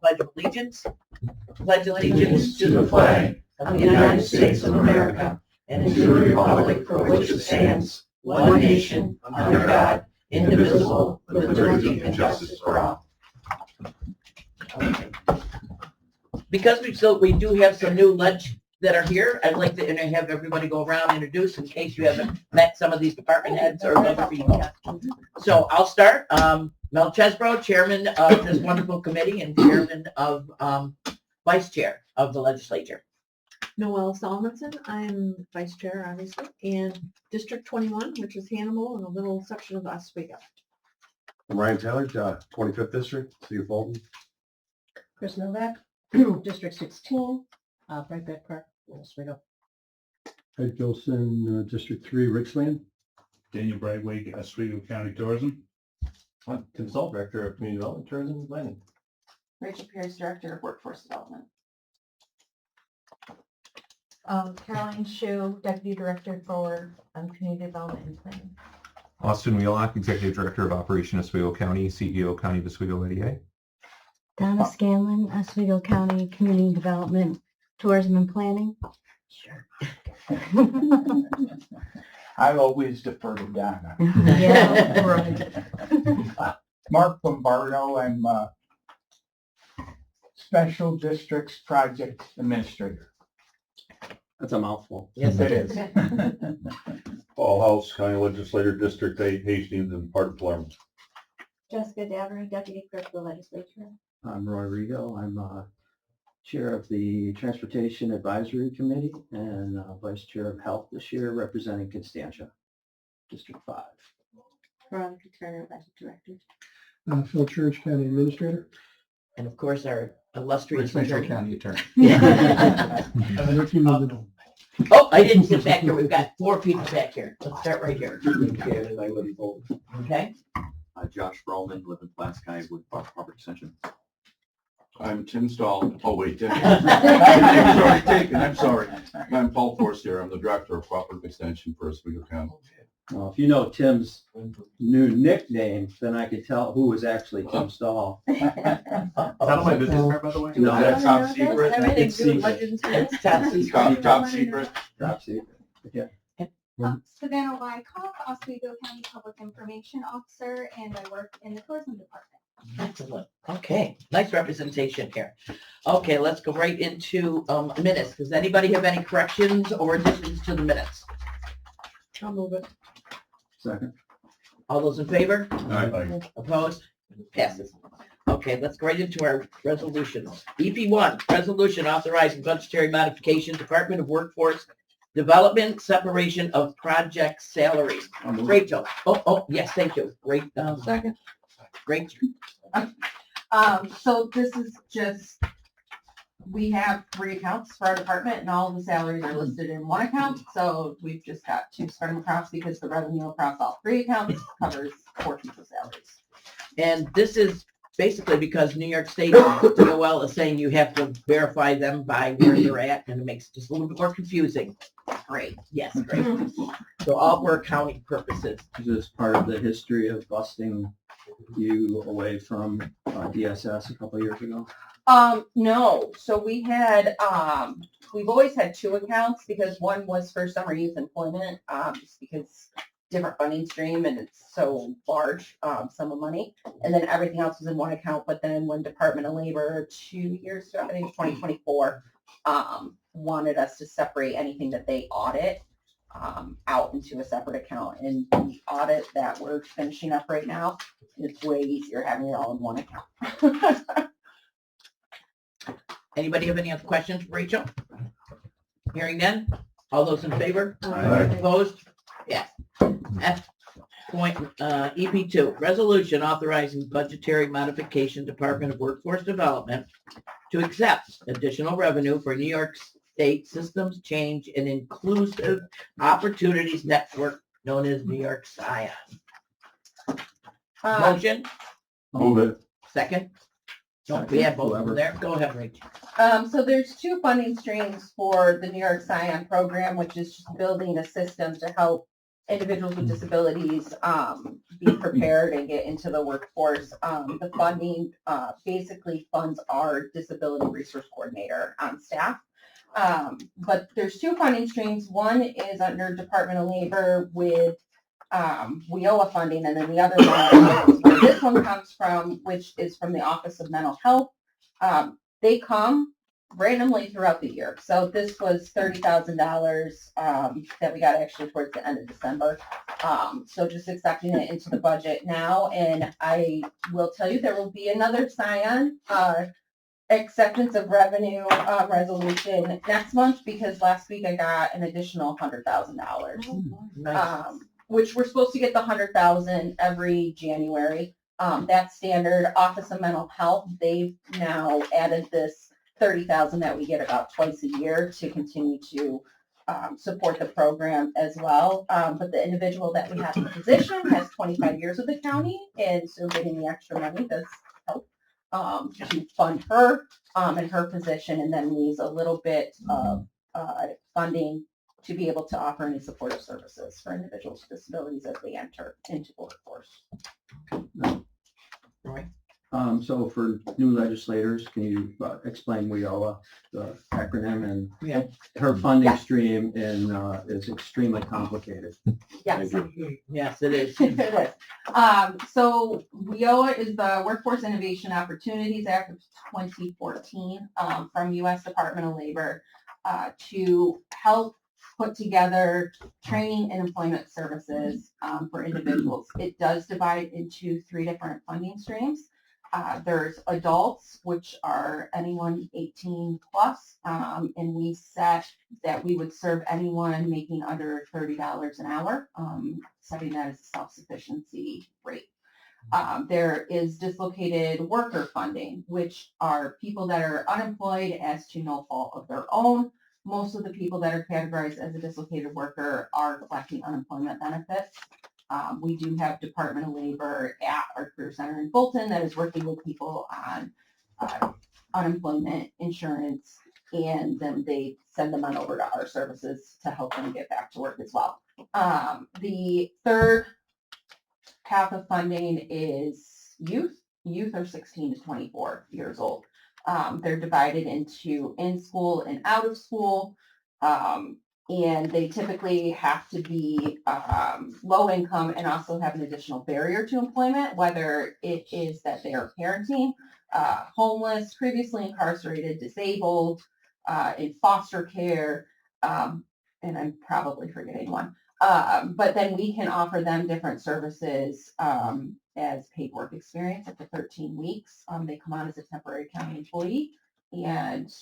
Pledge of Allegiance. Pledge allegiance to the flag of the United States of America and to the republic for which it stands, one nation, under God, indivisible, with liberty and justice for all. Okay. Because we do have some new lunch that are here, I'd like to have everybody go around and introduce in case you haven't met some of these department heads or other people. So I'll start. Mel Chesbro, chairman of this wonderful committee and chairman of vice chair of the legislature. Noelle Solomonson, I'm vice chair, obviously, and District 21, which is Hannibal and a little section of Oswego. I'm Ryan Taylor, 25th District, City of Fulton. Chris Novak, District 16, Brent Becker, Oswego. Ed Gilson, District 3, Richland. Daniel Brightway, Oswego County Tourism. Tim Salt, Director of Community Development, Tourism, and Planning. Rachel Pierce, Director of Workforce Development. Caroline Shu, Deputy Director for Community Development and Planning. Austin Wheelock, Executive Director of Operation Oswego County, CEO County of Oswego ADA. Donna Scanlon, Oswego County Community Development, Tourism and Planning. Sure. I always defer to Donna. Yeah, right. Mark Lombardo, I'm Special Districts Project Administrator. That's a mouthful. Yes, It is. Paul House, County Legislator, District 8, Hastings, and part of Palermo. Jessica Davery, Deputy Clerk of the Legislature. I'm Roy Rigo. I'm Chair of the Transportation Advisory Committee and Vice Chair of Health this year, representing Constantia, District 5. Veronica Turner, Budget Director. Phil Church, County Administrator. and of course our illustrious Mitchell attorney. County Attorney. Oh, I didn't sit back here. We've got 4 people back here. Let's start right here. And I live in Fulton. Okay. Josh Roman, live in Pulaski with Proper Extension. I'm Tim Stahl. Oh, wait, Tim. I'm sorry, taken. I'm sorry. I'm Paul Forster. I'm the Director of Cooperative Extension for Oswego County. Well, if you know Tim's new nickname, then I could tell who was actually Tim Stahl. Is that on my business card, by the way? No, that's top secret. Everything It's to do with secret. legends. It's top secret. Top secret. Top secret. Yeah. Savannah Wyckoff, Oswego County Public Information Officer, and I work in the tourism department. Excellent. Okay, nice representation here. Okay, let's go right into minutes. Does anybody have any corrections or additions to the minutes? I'll move it. Second. All those in favor? Aye. Opposed? Passes. Okay, let's go right into our resolutions. EP1, resolution authorizing budgetary modification, Department of Workforce Development, separation of project salaries. Rachel. Oh, yes, thank you. Great. Second. Great. So this is just, we have 3 accounts for our department and all the salaries are listed in 1 account. So we've just got to spread them across because the revenue across all 3 accounts covers portions of salaries. And this is basically because New York State DOL is saying you have to verify them by where they're at, and it makes it just a little bit more confusing. Great. Yes, great. So all for accounting purposes. Is this part of the history of busting you away from DSS a couple of years ago? No. So we had, we've always had 2 accounts because one was for summer youth employment, just because different funding stream and it's so large, sum of money. And then everything else was in 1 account. But then when Department of Labor 2 years ago, I think 2024, wanted us to separate anything that they audit out into a separate account. And the audit that we're finishing up right now, it's way easier having it all in 1 account. Anybody have any other questions for Rachel? Hearing none? All those in favor? Aye. Opposed? Yes. F point, EP2, resolution authorizing budgetary modification, Department of Workforce Development to accept additional revenue for New York State Systems Change and Inclusive Opportunities Network, known as New York SION. Motion? Move it. Second? No, we have both of them there. Go ahead, Rachel. So there's 2 funding streams for the New York SION program, which is just building a system to help individuals with disabilities, be prepared and get into the workforce. The funding, basically funds our disability resource coordinator on staff. But there's two funding streams. One is under Department of Labor with WIOA funding, and then the other one is where this one comes from, which is from the Office of Mental Health. They come randomly throughout the year. So this was $30,000 that we got actually towards the end of December. So just accepting it into the budget now, and I will tell you there will be another Scion acceptance of revenue resolution next month, because last week I got an additional $100,000. Nice. Which we're supposed to get the 100,000 every January. That's standard. Office of Mental Health, they've now added this 30,000 that we get about twice a year to continue to support the program as well. But the individual that we have in the position has 25 years with the county, and so getting the extra money does help to fund her in her position, and then leaves a little bit of funding to be able to offer any supportive services for individuals with disabilities as they enter into the workforce. So for new legislators, can you explain WIOA, the acronym, and Yeah. her funding Yes. stream is extremely complicated. Yes. Yes, it is. It is. So WIOA is the Workforce Innovation Opportunities Act of 2014 from U.S. Department of Labor to help put together training and employment services for individuals. It does divide into 3 different funding streams. There's adults, which are anyone 18 plus, and we set that we would serve anyone making under $30 an hour, setting that as a self-sufficiency rate. There is dislocated worker funding, which are people that are unemployed as to no fault of their own. Most of the people that are categorized as a dislocated worker are collecting unemployment benefits. We do have Department of Labor at our Career Center in Bolton that is working with people on unemployment insurance, and then they send them on over to our services to help them get back to work as well. The third half of funding is youth. Youth are 16 to 24 years old. They're divided into in-school and out-of-school, and they typically have to be low income and also have an additional barrier to employment, whether it is that they are parenting, homeless, previously incarcerated, disabled, in foster care, and I'm probably forgetting one. But then we can offer them different services as paid work experience up to 13 weeks. They come on as a temporary county employee, and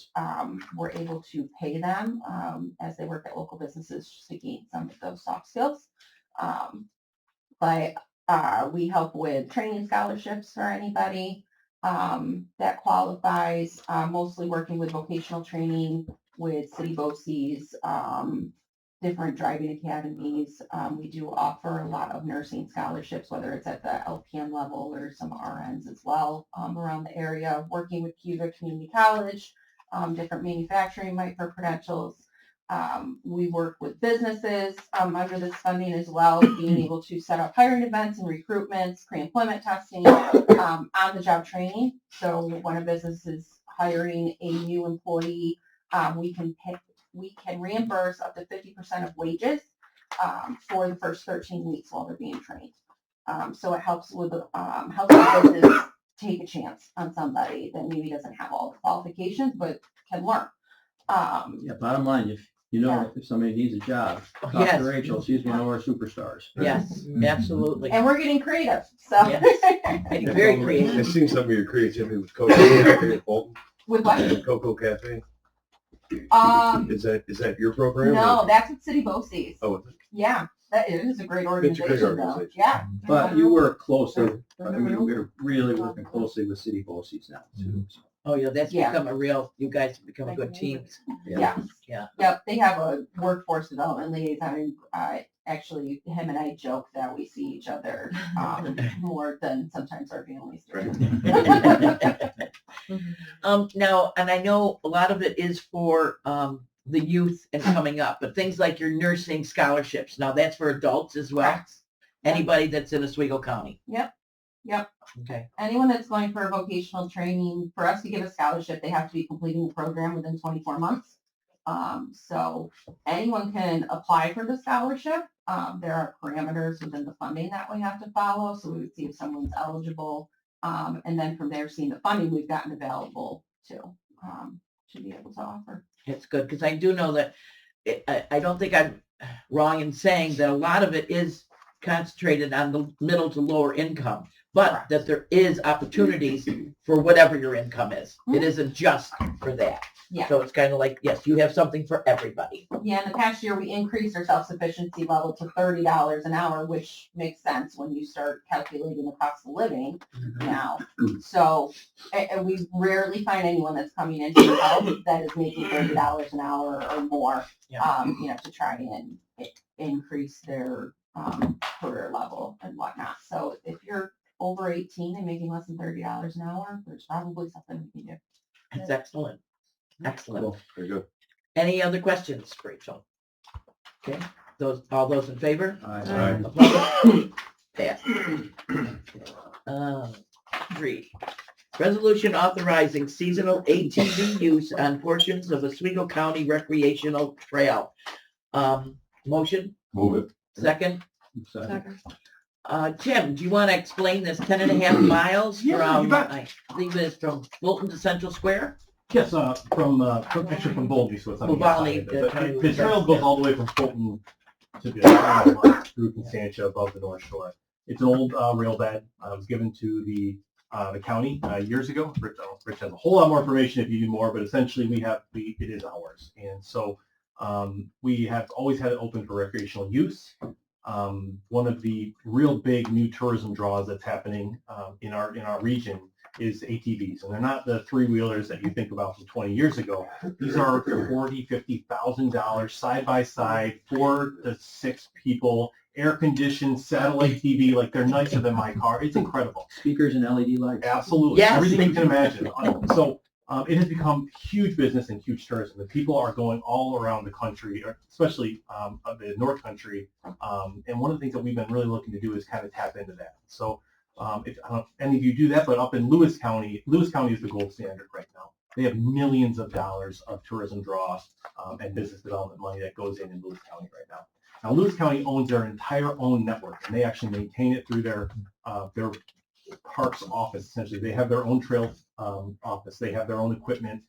we're able to pay them as they work at local businesses just to gain some of those soft skills. But we help with training scholarships for anybody that qualifies, mostly working with vocational training with city BOCES, different driving academies. We do offer a lot of nursing scholarships, whether it's at the LPN level or some RNs as well around the area, working with Cuba Community College, different manufacturing micro-credentials. We work with businesses under this funding as well, being able to set up hiring events and recruitments, pre-employment testing, on-the-job training. So when a business is hiring a new employee, we can reimburse up to 50% of wages for the first 13 weeks while they're being trained. So it helps with helping the business take a chance on somebody that maybe doesn't have all the qualifications but can learn. Yeah, bottom line, if somebody needs a job, talk Yes. to Rachel. She's one of our superstars. Yes, absolutely. And we're getting creative. So Yes. Very creative. I've seen some of your creativity with Coco Cafe at Bolton. with what? Coco Cafe. Is that your program? No, or- that's with City BOCES. Oh, Yeah, that is a great It's a organization. great though. organization. Yeah. But you work closely. I mean, we're really working closely with city BOCES now too. So, Oh, yeah, that's Yeah. become a real, you guys have become a good team. Yeah. Yeah. Yep, they have a workforce development liaison. Actually, him and I joke that we see each other more than sometimes our families do. Now, and I know a lot of it is for the youth and coming up, but things like your nursing scholarships, now that's for adults as well? Correct. Anybody that's in Oswego County? Yep. Okay, Anyone that's going for vocational training, for us to give a scholarship, they have to be completing the program within 24 months. So anyone can apply for the scholarship. There are parameters within the funding that we have to follow. So we would see if someone's eligible. And then from there, seeing the funding we've gotten available to be able to offer. it's good, because I do know that, I don't think I'm wrong in saying that a lot of it is concentrated on the middle to lower income, but Correct. that there is opportunities for whatever your income is. It isn't just for that. Yeah. So it's kind of like, yes, you have something for everybody. Yeah, in the past year, we increased our self-sufficiency level to $30 an hour, which makes sense when you start calculating the cost of living now. So, and we rarely find anyone that's coming into the health that is making $30 an hour or more, Yeah. to try and increase their career level and whatnot. So if you're over 18 and making less than $30 an hour, there's probably something we can do. That's excellent. Excellent. Cool. Very good. Any other questions, Rachel? Okay, all those in favor? Aye. Opposed? Passed. 3, resolution authorizing seasonal ATV use on portions of Oswego County recreational trail. Motion, Move it. second. Second. Tim, do you want to explain this 10.5 miles Yeah, you from, bet. I believe it's from Fulton to Central Square? Yes, actually from Boldy, so it's on the Boldy, other side of it. kind But of- the trail goes all the way from Fulton to the through Constantia above the North Shore. It's an old rail bed. It was given to the county years ago. Rich has a whole lot more information if you need more, but essentially it is ours. And so we have always had it open for recreational use. One of the real big new tourism draws that's happening in our region is ATVs, and they're not the three-wheelers that you think about from 20 years ago. These are $40,000, $50,000 side by side, 4 to 6 people, air-conditioned, satellite TV, like they're nicer than my car. It's incredible. Speakers and LED lights. Absolutely, Yes. everything you can imagine. So it has become huge business and huge tourism. The people are going all around the country, especially the North Country. And one of the things that we've been really looking to do is kind of tap into that. So if I don't know if any of you do that, but up in Lewis County is the gold standard right now. They have millions of dollars of tourism draws and business development money that goes in Lewis County right now. Now, Lewis County owns their entire own network, and they actually maintain it through their parks office. Essentially, they have their own trail office. They have their own equipment,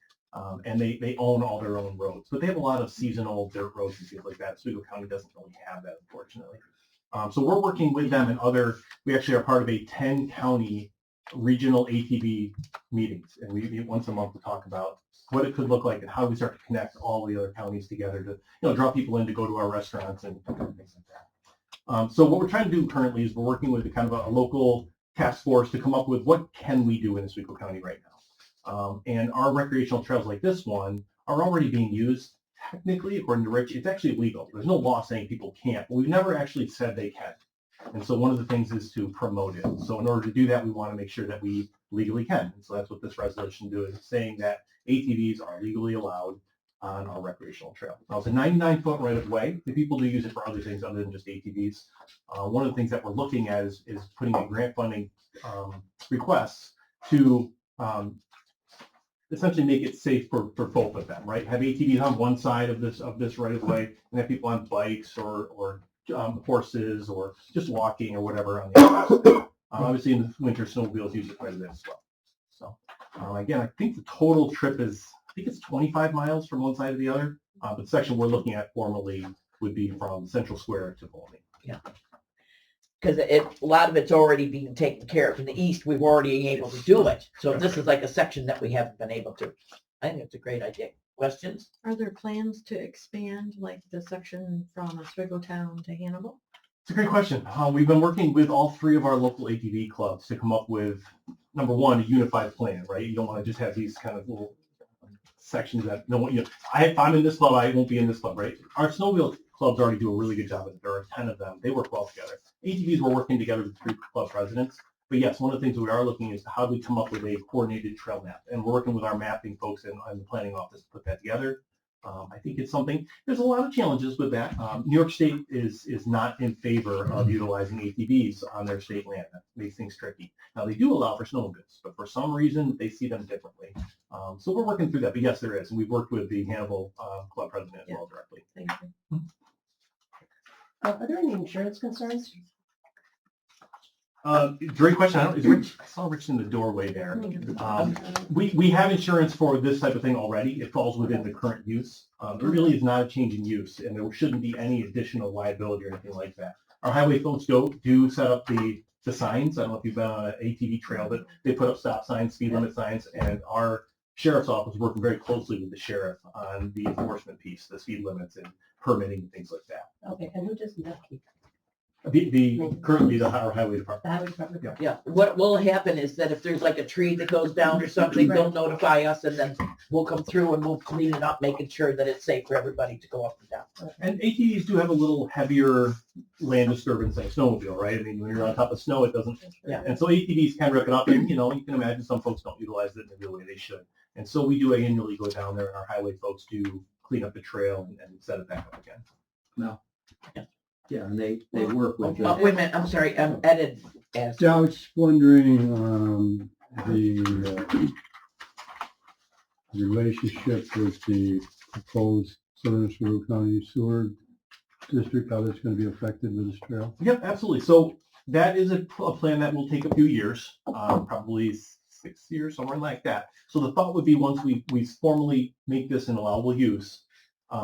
and they own all their own roads. But they have a lot of seasonal dirt roads and things like that. Oswego County doesn't really have that, unfortunately. So we're working with them and we actually are part of a 10-county regional ATV meetings, and we meet once a month to talk about what it could look like and how we start to connect all the other counties together to, draw people in to go to our restaurants and things like that. So what we're trying to do currently is we're working with kind of a local task force to come up with what can we do in Oswego County right now. And our recreational trails like this one are already being used. Technically, according to Rich, it's actually legal. There's no law saying people can't, but we've never actually said they can. And so one of the things is to promote it. So in order to do that, we want to make sure that we legally can. And so that's what this resolution does, is saying that ATVs are legally allowed on our recreational trail. Now, it's a 99-foot right-of-way. The people do use it for other things other than just ATVs. One of the things that we're looking at is putting in grant funding requests to essentially make it safe for both of them, right? Have ATVs on one side of this right-of-way, and have people on bikes or horses or just walking or whatever on the other side. Obviously, in the winter, snowmobiles use it quite a bit as well. So again, I think the total trip it's 25 miles from one side to the other. But the section we're looking at formally would be from Central Square to Boldy. Yeah. Because a lot of it's already being taken care of. In the east, we've already been able to do it. So this is like a section that we haven't been able to. I think it's a great idea. Questions? Are there plans to expand like the section from Oswego Town to Hannibal? It's a great question. We've been working with all 3 of our local ATV clubs to come up with, number one, a unified plan, right? You don't want to just have these kind of little sections that no one, if I'm in this club, I won't be in this club, right? Our snowmobile clubs already do a really good job of it. There are 10 of them. They work well together. ATVs, we're working together with 3 club presidents. But yes, one of the things we are looking is how do we come up with a coordinated trail map? And we're working with our mapping folks in the planning office to put that together. I think it's something, there's a lot of challenges with that. New York State is not in favor of utilizing ATVs on their state land. That makes things tricky. Now, they do allow for snowmobiles, but for some reason, they see them differently. So we're working through that, but yes, there is. And we've worked with the Hannibal Club president as well directly. Thank you. Are there any insurance concerns? Great question. I saw Rich in the doorway there. We have insurance for this type of thing already. It falls within the current use. There really is not a change in use, and there shouldn't be any additional liability or anything like that. Our highway folks do set up the signs. I don't know if you've been on an ATV trail, but they put up stop signs, speed limit signs, and our sheriff's office is working very closely with the sheriff on the enforcement piece, the speed limits and permitting and things like that. Okay, and who does the upkeep? Currently the highway department. The highway department? Yeah. Yeah, what will happen is that if there's like a tree that goes down or something, they'll notify us and then we'll come through and we'll clean it up, making sure that it's safe for everybody to go up and down. And ATVs do have a little heavier land disturbance than a snowmobile, right? I mean, when you're on top of snow, it doesn't. Yeah. And so ATVs can rip it up, and you can imagine some folks don't utilize it in the real way they should. And so we do annually go down there, and our highway folks do clean up the trail and set it back up again. No. Yeah, and they work with. Oh, wait a minute, I'm sorry, Ed asked. Yeah, I was wondering, the relationship with the proposed Southern Oswego County Sewer District, how that's going to be affected with this trail? Yep, absolutely. So that is a plan that will take a few years, probably 6 years, somewhere like that. So the thought would be once we formally make this an allowable use,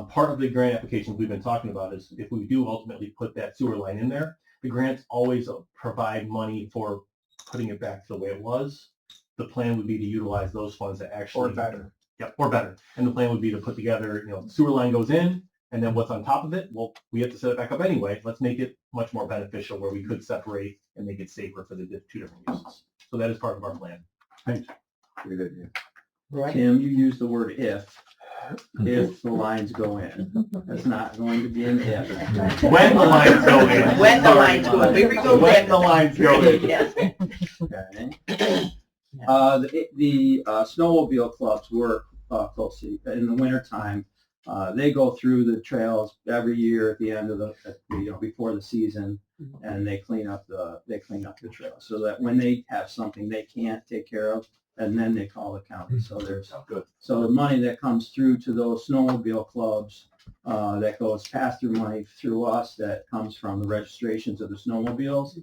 part of the grant applications we've been talking about is if we do ultimately put that sewer line in there, the grants always provide money for putting it back to the way it was. The plan would be to utilize those funds to actually. Or better. Yep, or better. And the plan would be to put together, the sewer line goes in, and then what's on top of it, well, we have to set it back up anyway. Let's make it much more beneficial where we could separate and make it safer for the two different uses. So that is part of our plan. Thanks. Good idea. Right. Tim, you used the word if the lines go in. That's not going to be an if. When the lines go in. When the lines go in. We remove When the lines go in. Yes. Okay. The snowmobile clubs work closely in the wintertime. They go through the trails every year at the end of before the season, and they clean up the trail so that when they have something they can't take care of, and then they call the county. So there's so the money that comes through to those snowmobile clubs that goes pass-through money through us that comes from the registrations of the snowmobiles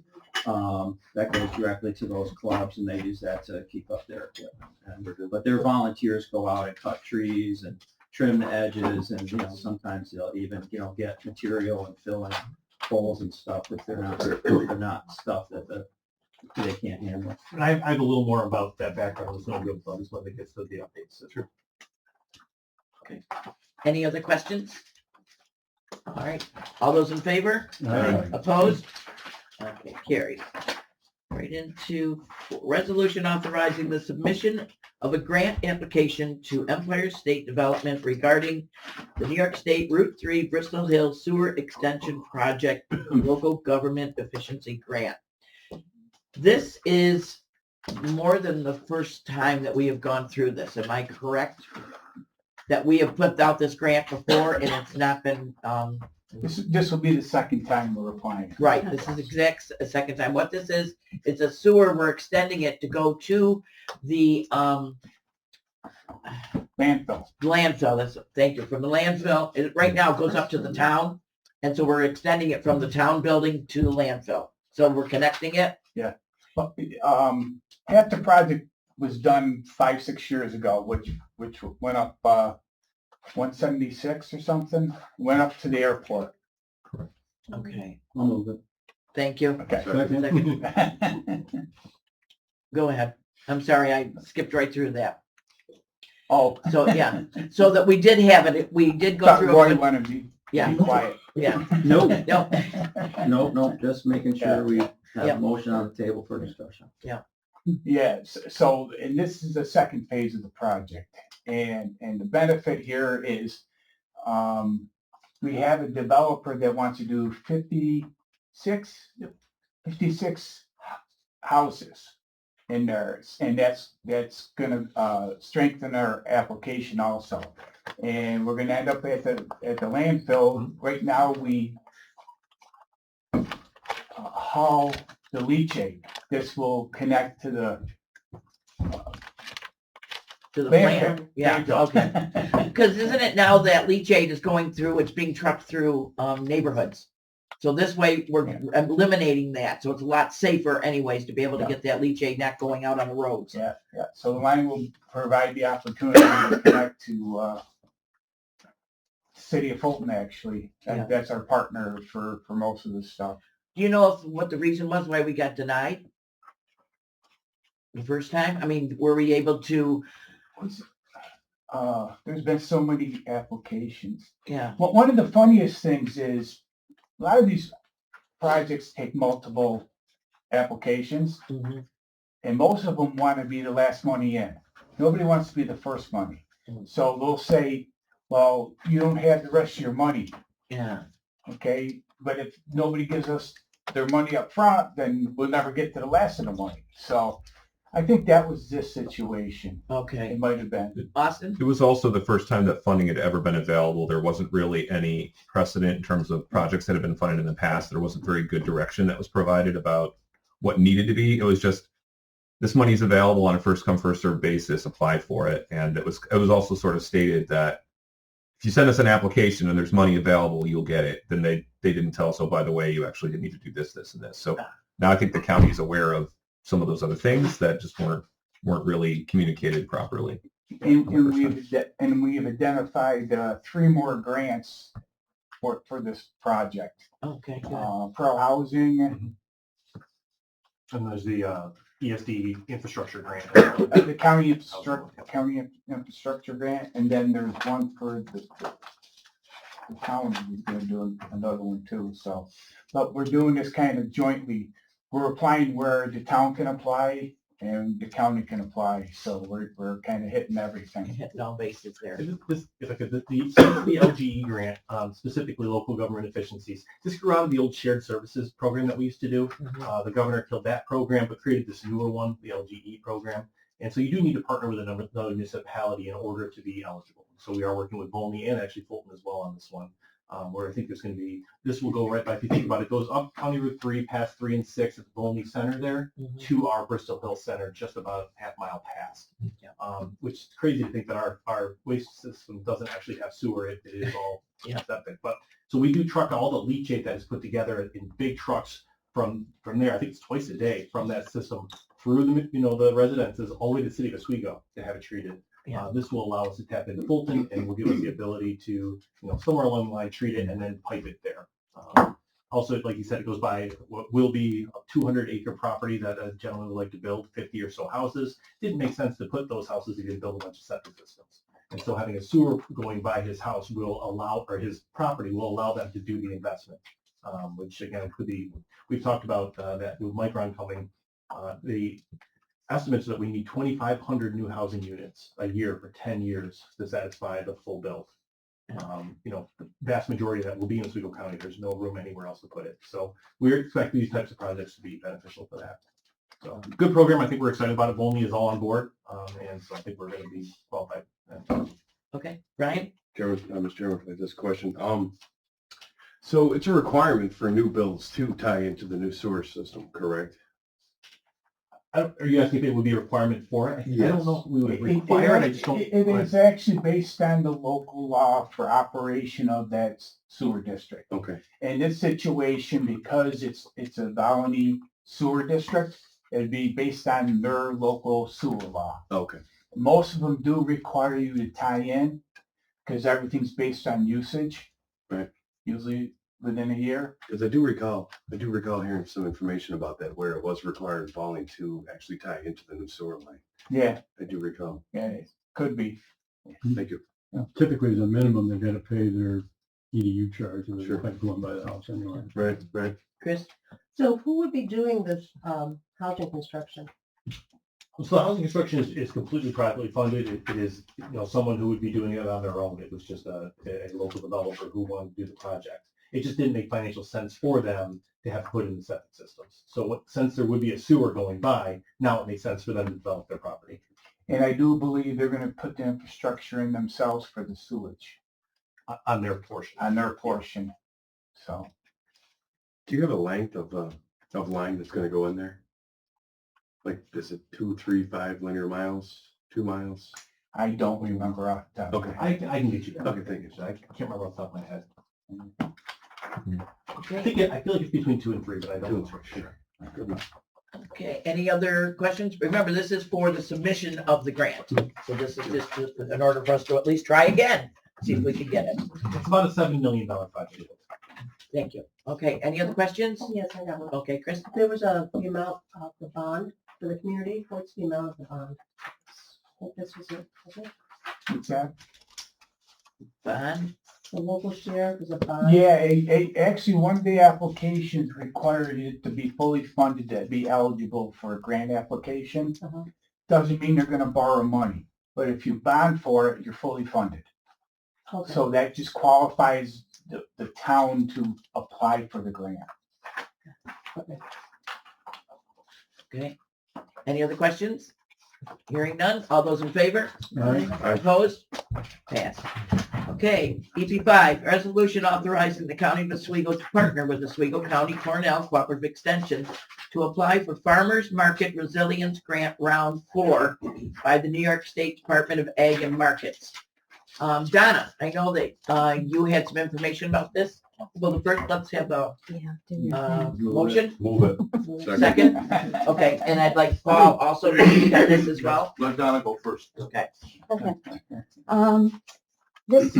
that goes directly to those clubs, and they use that to keep up their equipment. But their volunteers go out and cut trees and trim the edges, and sometimes they'll even get material and fill in holes and stuff if they're not stuff that they can't handle. And I have a little more about that background of the snowmobile club when it gets to the updates. So true. Okay. Any other questions? All right. All those in favor? Aye. Opposed? Okay, carried. Right into resolution authorizing the submission of a grant application to Empire State Development regarding the New York State Route 3 Bristol Hill Sewer Extension Project Local Government Efficiency Grant. This is more than the first time that we have gone through this. Am I correct? That we have put out this grant before and it's not been, This will be the second time we're applying. right, this is a second time. What this is, it's a sewer, we're extending it to go to the, Landfill. landfill, thank you, from the landfill, right now it goes up to the town, and so we're extending it from the town building to the landfill. So we're connecting it. Yeah. But, half the project was done 5-6 years ago, which went up 176 or something, went up to the airport. Okay, I'll move it. thank you. Okay. Second. Go ahead. I'm sorry, I skipped right through that. Oh. So, yeah, so that we did have it, we did go through. Roy it. wanted to Yeah. be quiet. Yeah. No, No, no, just making sure we have Yeah. a motion on the table for discussion. Yeah, so, and this is the second phase of the project, and the benefit here is, we have a developer that wants to do 56 houses in there, and that's gonna, strengthen our application also. And we're gonna end up at the landfill. Right now, we haul the leachate. This will connect to the plant? Yeah, okay. Because isn't it now that leachate is going through, it's being trucked through neighborhoods? So this way, we're eliminating that, so it's a lot safer anyways to be able to get that leachate not going out on the roads. Yeah. So the line will provide the opportunity to connect to City of Fulton, actually. Yeah. That's our partner for most of this stuff. Do you know what the reason was why we got denied? The first time? I mean, were we able to? There's been so many applications. Yeah. Well, one of the funniest things is a lot of these projects take multiple applications, and most of them want to be the last money in. Nobody wants to be the first money. So they'll say, well, you don't have the rest of your money. Yeah. Okay, but if nobody gives us their money up front, then we'll never get to the last of the money. So I think that was this situation. Okay. It might have been. Austin? It was also the first time that funding had ever been available. There wasn't really any precedent in terms of projects that had been funded in the past. There wasn't very good direction that was provided about what needed to be. It was just, this money is available on a first come, first served basis, apply for it. And it was also sort of stated that if you send us an application and there's money available, you'll get it. Then they didn't tell us, oh, by the way, you actually need to do this, this, and this. So now I think the county is aware of some of those other things that just weren't really communicated properly. And we've identified 3 more grants for this project. Okay, good. Pro housing, And there's the ESD infrastructure grant. the county infrastructure grant, and then there's one for the county. We're gonna do another one too. So, but we're doing this kind of jointly. We're applying where the town can apply and the county can apply. So we're kind of hitting everything. Hitting all bases there. If I could, the LGE grant, specifically local government efficiencies, this grew out of the old shared services program that we used to do. The governor killed that program, but created this newer one, the LGE program. And so you do need to partner with another municipality in order to be eligible. So we are working with Volney and actually Fulton as well on this one, where I think there's going to be, this will go right by, if you think about it, goes up County Route 3, past 3 and 6 at the Volney Center there, to our Bristol Hill Center, just about a half-mile past. Which is crazy to think that our waste system doesn't actually have sewer. It is all septic. But so we do truck all the leachate that is put together in big trucks from there. I think it's twice a day from that system through the residences all the way to the city of Oswego to have it treated. This will allow us to tap into Fulton and will give us the ability to, somewhere along the line, treat it and then pipe it there. Also, like you said, it goes by what will be a 200-acre property that a gentleman would like to build 50 or so houses. Didn't make sense to put those houses if you build a bunch of septic systems. And so having a sewer going by his house will allow, or his property will allow them to do the investment, which again could be, we've talked about that with Micron coming. The estimates that we need 2,500 new housing units a year for 10 years to satisfy the full build. The vast majority of that will be in Oswego County. There's no room anywhere else to put it. So we expect these types of projects to be beneficial for that. So good program. I think we're excited about it. Volney is all on board. And so I think we're going to be qualified. Okay, Brian? Mr. Chairman, for this question. So it's a requirement for new builds to tie into the new sewer system, correct? Are you asking if it would be a requirement for it? Yes. I don't know if we would require it. I just don't. It is actually based on the local law for operation of that sewer district. Okay. In this situation, because it's a Volney sewer district, it'd be based on their local sewer law. Okay. Most of them do require you to tie in because everything's based on usage. Right. Usually within a year. Because I do recall hearing some information about that where it was required Volney to actually tie into the new sewer line. Yeah. I do recall. Yeah, it could be. Thank you. Typically, as a minimum, they've got to pay their EDU charge, and they're going by the house anyway. Right. Chris? So who would be doing this housing construction? So the housing construction is completely privately funded. It is, someone who would be doing it on their own. It was just a local developer who wanted to do the project. It just didn't make financial sense for them to have to put in the septic systems. So since there would be a sewer going by, now it makes sense for them to develop their property. And I do believe they're gonna put the infrastructure in themselves for the sewage On their portion. on their portion, so. Do you have a length of line that's gonna go in there? Like, is it 2, 3, 5 linear miles, 2 miles? I don't remember off the top. of my Okay. head. I can get you that. Okay, thank you. I can't remember off the top of my head. Okay. I feel like it's between 2 and 3, but I don't know for sure. Good enough. Okay, any other questions? Remember, this is for the submission of the grant. So this is just in order for us to at least try again, see if we can get it. It's about a $7 million project. Thank you. Okay, any other questions? Yes, I got one. Okay, Chris? There was the amount of the bond for the community. What's the amount of the bond? I think this was it. Okay. What's that? Fine. The local share was a bond. Yeah, actually, one of the applications required it to be fully funded to be eligible for a grant application. Uh-huh. Doesn't mean they're gonna borrow money, but if you bond for it, you're fully funded. Okay. So that just qualifies the town to apply for the grant. Okay. Okay. Any other questions? Hearing none. All those in favor? Aye. Opposed? Pass. Okay, EP5, resolution authorizing the County of Oswego to partner with Oswego County Cornell Cooperative Extension to apply for Farmers Market Resilience Grant Round 4 by the New York State Department of Ag and Markets. Donna, I know that you had some information about this. Well, first, let's have a Yeah, do your thing. motion. Move it. Second? Okay, and I'd like Paul also to speak on this as well. Let Donna go first. Okay. Okay. This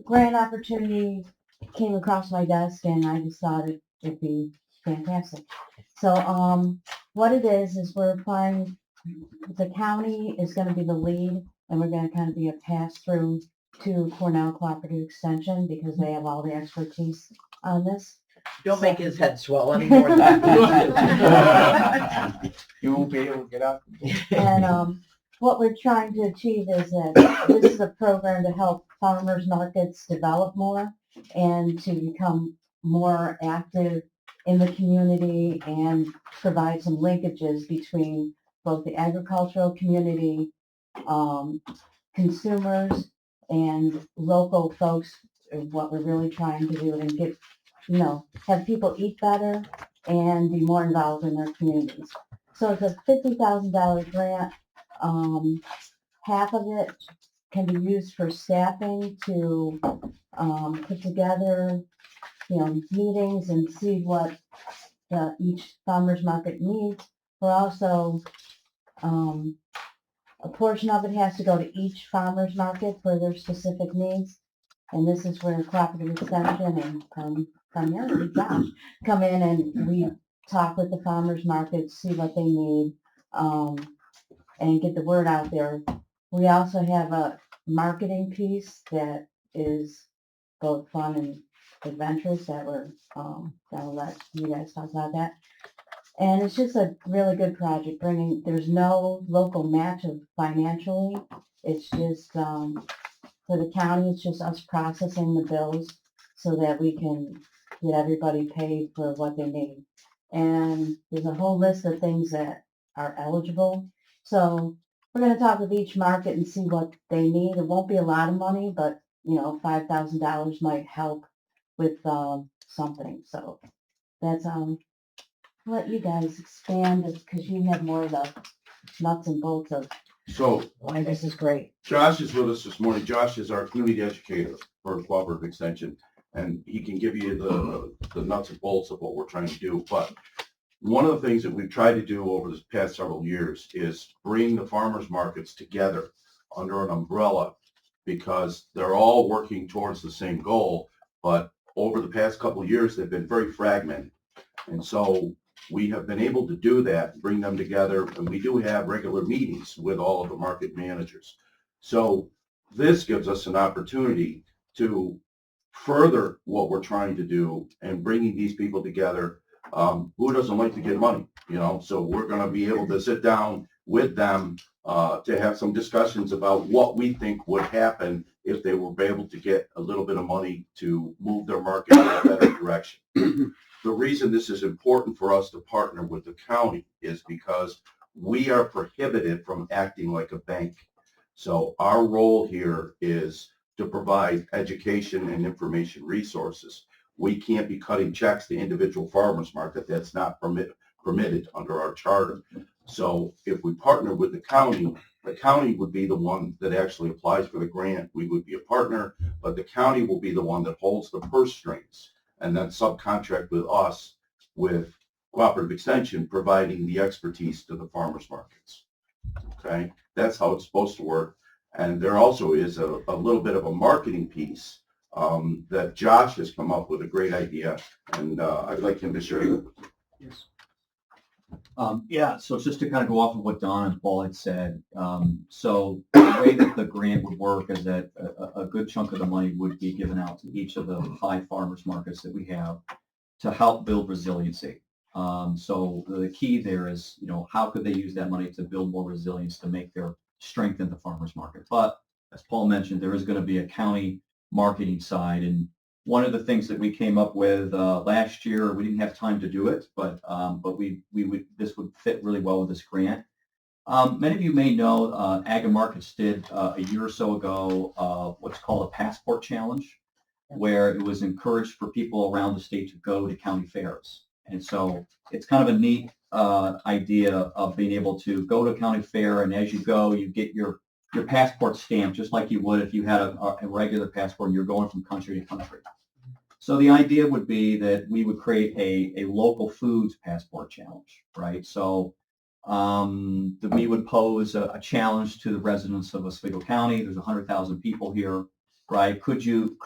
grant opportunity came across my desk and I just thought it'd be fantastic. So, what it is we're applying, the county is gonna be the lead and we're gonna kind of be a pass-through to Cornell Cooperative Extension because they have all the expertise on this. Don't make his head swell anymore. Than You won't be able to get out. And what we're trying to achieve is that this is a program to help farmers markets develop more and to become more active in the community and provide some linkages between both the agricultural community, consumers, and local folks. What we're really trying to do and get, have people eat better and be more involved in their communities. So it's a $50,000 grant. Half of it can be used for staffing to put together, meetings and see what each farmer's market needs. We're also, a portion of it has to go to each farmer's market for their specific needs. And this is where Cooperative Extension and primarily Josh come in and we talk with the farmers markets, see what they need, and get the word out there. We also have a marketing piece that is both fun and adventurous that we're gonna let you guys talk about that. And it's just a really good project there's no local match of financially. It's just for the county, it's just us processing the bills so that we can get everybody paid for what they need. And there's a whole list of things that are eligible. So we're going to talk with each market and see what they need. It won't be a lot of money, but $5,000 might help with something. So that's let you guys expand because you have more of the nuts and bolts of So why this is great. Josh is with us this morning. Josh is our community educator for Cooperative Extension, and he can give you the nuts and bolts of what we're trying to do. But one of the things that we've tried to do over the past several years is bring the farmers markets together under an umbrella because they're all working towards the same goal. But over the past couple of years, they've been very fragmented. And so we have been able to do that, bring them together, and we do have regular meetings with all of the market managers. So this gives us an opportunity to further what we're trying to do and bringing these people together. Who doesn't like to get money, So we're going to be able to sit down with them to have some discussions about what we think would happen if they were able to get a little bit of money to move their market in a better direction. The reason this is important for us to partner with the county is because we are prohibited from acting like a bank. So our role here is to provide education and information resources. We can't be cutting checks to individual farmers market. That's not permitted under our charter. So if we partner with the county would be the one that actually applies for the grant. We would be a partner, but the county will be the one that holds the purse strings and then subcontract with us with Cooperative Extension providing the expertise to the farmers markets. Okay, that's how it's supposed to work. And there also is a little bit of a marketing piece that Josh has come up with a great idea, and I'd like him to share it. Yes. Yeah, so just to kind of go off of what Don and Paul had said, so the way that the grant would work is that a good chunk of the money would be given out to each of the 5 farmers markets that we have to help build resiliency. So the key there is, how could they use that money to build more resilience to make their strength in the farmers market? But as Paul mentioned, there is going to be a county marketing side, and one of the things that we came up with last year, we didn't have time to do it, but this would fit really well with this grant. Many of you may know Ag Markets did a year or so ago what's called a passport challenge, where it was encouraged for people around the state to go to county fairs. And so it's kind of a neat idea of being able to go to a county fair, and as you go, you get your passport stamped just like you would if you had a regular passport and you're going from country to country. So the idea would be that we would create a local foods passport challenge, right? So that we would pose a challenge to the residents of Oswego County. There's 100,000 people here, right? Could you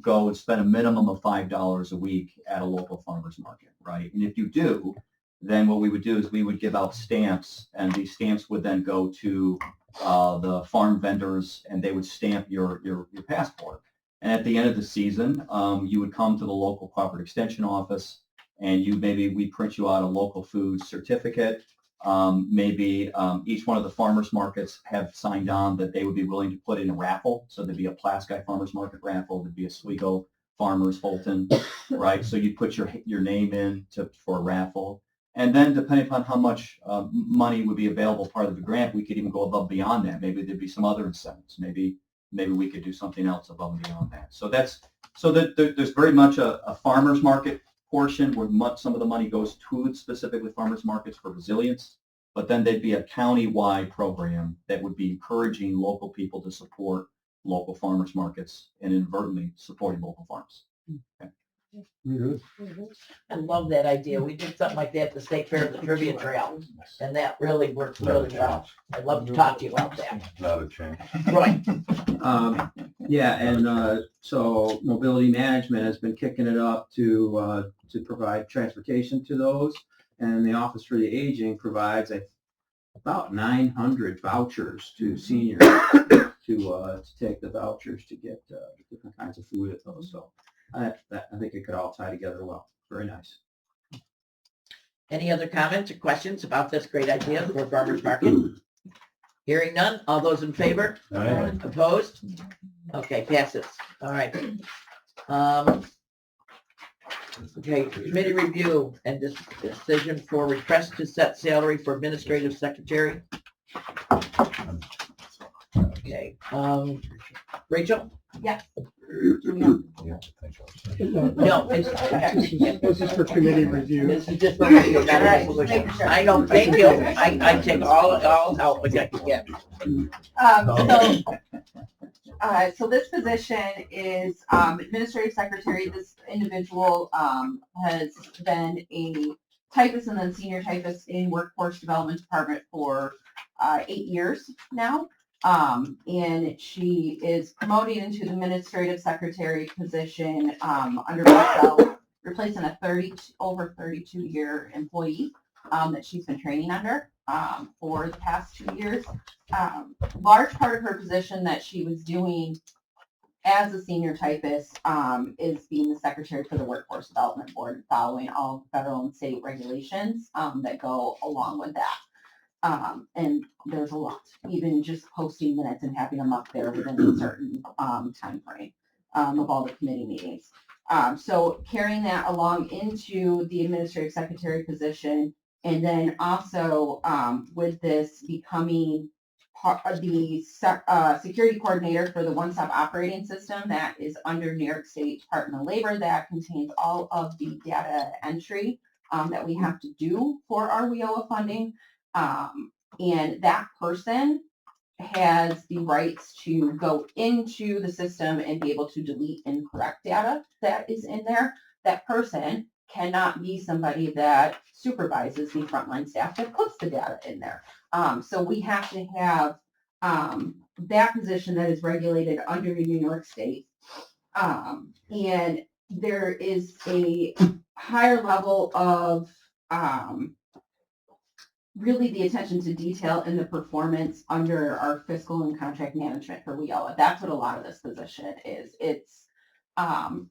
go and spend a minimum of $5 a week at a local farmer's market, right? And if you do, then what we would do is we would give out stamps, and these stamps would then go to the farm vendors, and they would stamp your passport. And at the end of the season, you would come to the local Cooperative Extension office, and we print you out a local food certificate. Maybe each one of the farmers markets have signed on that they would be willing to put in a raffle. So there'd be a Pulaski Farmers Market raffle, there'd be a Oswego Farmers Fulton, right? So you put your name in for a raffle. And then depending upon how much money would be available part of the grant, we could even go above and beyond that. Maybe there'd be some other incentives. Maybe we could do something else above and beyond that. So there's very much a farmers market portion where some of the money goes to specifically farmers markets for resilience, but then there'd be a county-wide program that would be encouraging local people to support local farmers markets and inadvertently supporting local farms. Okay. I love that idea. We did something like that at the State Fair, the Trivia Trail, and that really worked really well. I'd love to talk to you about that. Not a change. Right. Yeah, and so mobility management has been kicking it up to provide transportation to those, and the Office for the Aging provides about 900 vouchers to seniors to take the vouchers to get different kinds of food at those. So I think it could all tie together well. Very nice. Any other comments or questions about this great idea for farmers market? Hearing none, all those in favor? Aye. Opposed? Okay, passes. All right. Okay, committee review and decision for request to set salary for administrative secretary. Okay, Rachel? Yes. No, it's, This is for committee review. this is just for review, not a resolution. I know, thank you. I take all help I can get. So this position is administrative secretary. This individual has been a typist and then senior typist in workforce development department for 8 years now. And she is promoted into the administrative secretary position under myself, replacing a over 32-year employee that she's been training under for the past 2 years. Large part of her position that she was doing as a senior typist is being the secretary for the Workforce Development Board, following all federal and state regulations that go along with that. And there's a lot, even just posting minutes and having them up there within a certain time frame of all the committee meetings. So carrying that along into the administrative secretary position And then also, with this becoming part of the security coordinator for the one-stop operating system that is under New York State Department of Labor, that contains all of the data entry that we have to do for our WIOA funding. And that person has the rights to go into the system and be able to delete incorrect data that is in there. That person cannot be somebody that supervises the frontline staff that puts the data in there. So we have to have that position that is regulated under New York State. And there is a higher level of really the attention to detail in the performance under our fiscal and contract management for WIOA. That's what a lot of this position is. It's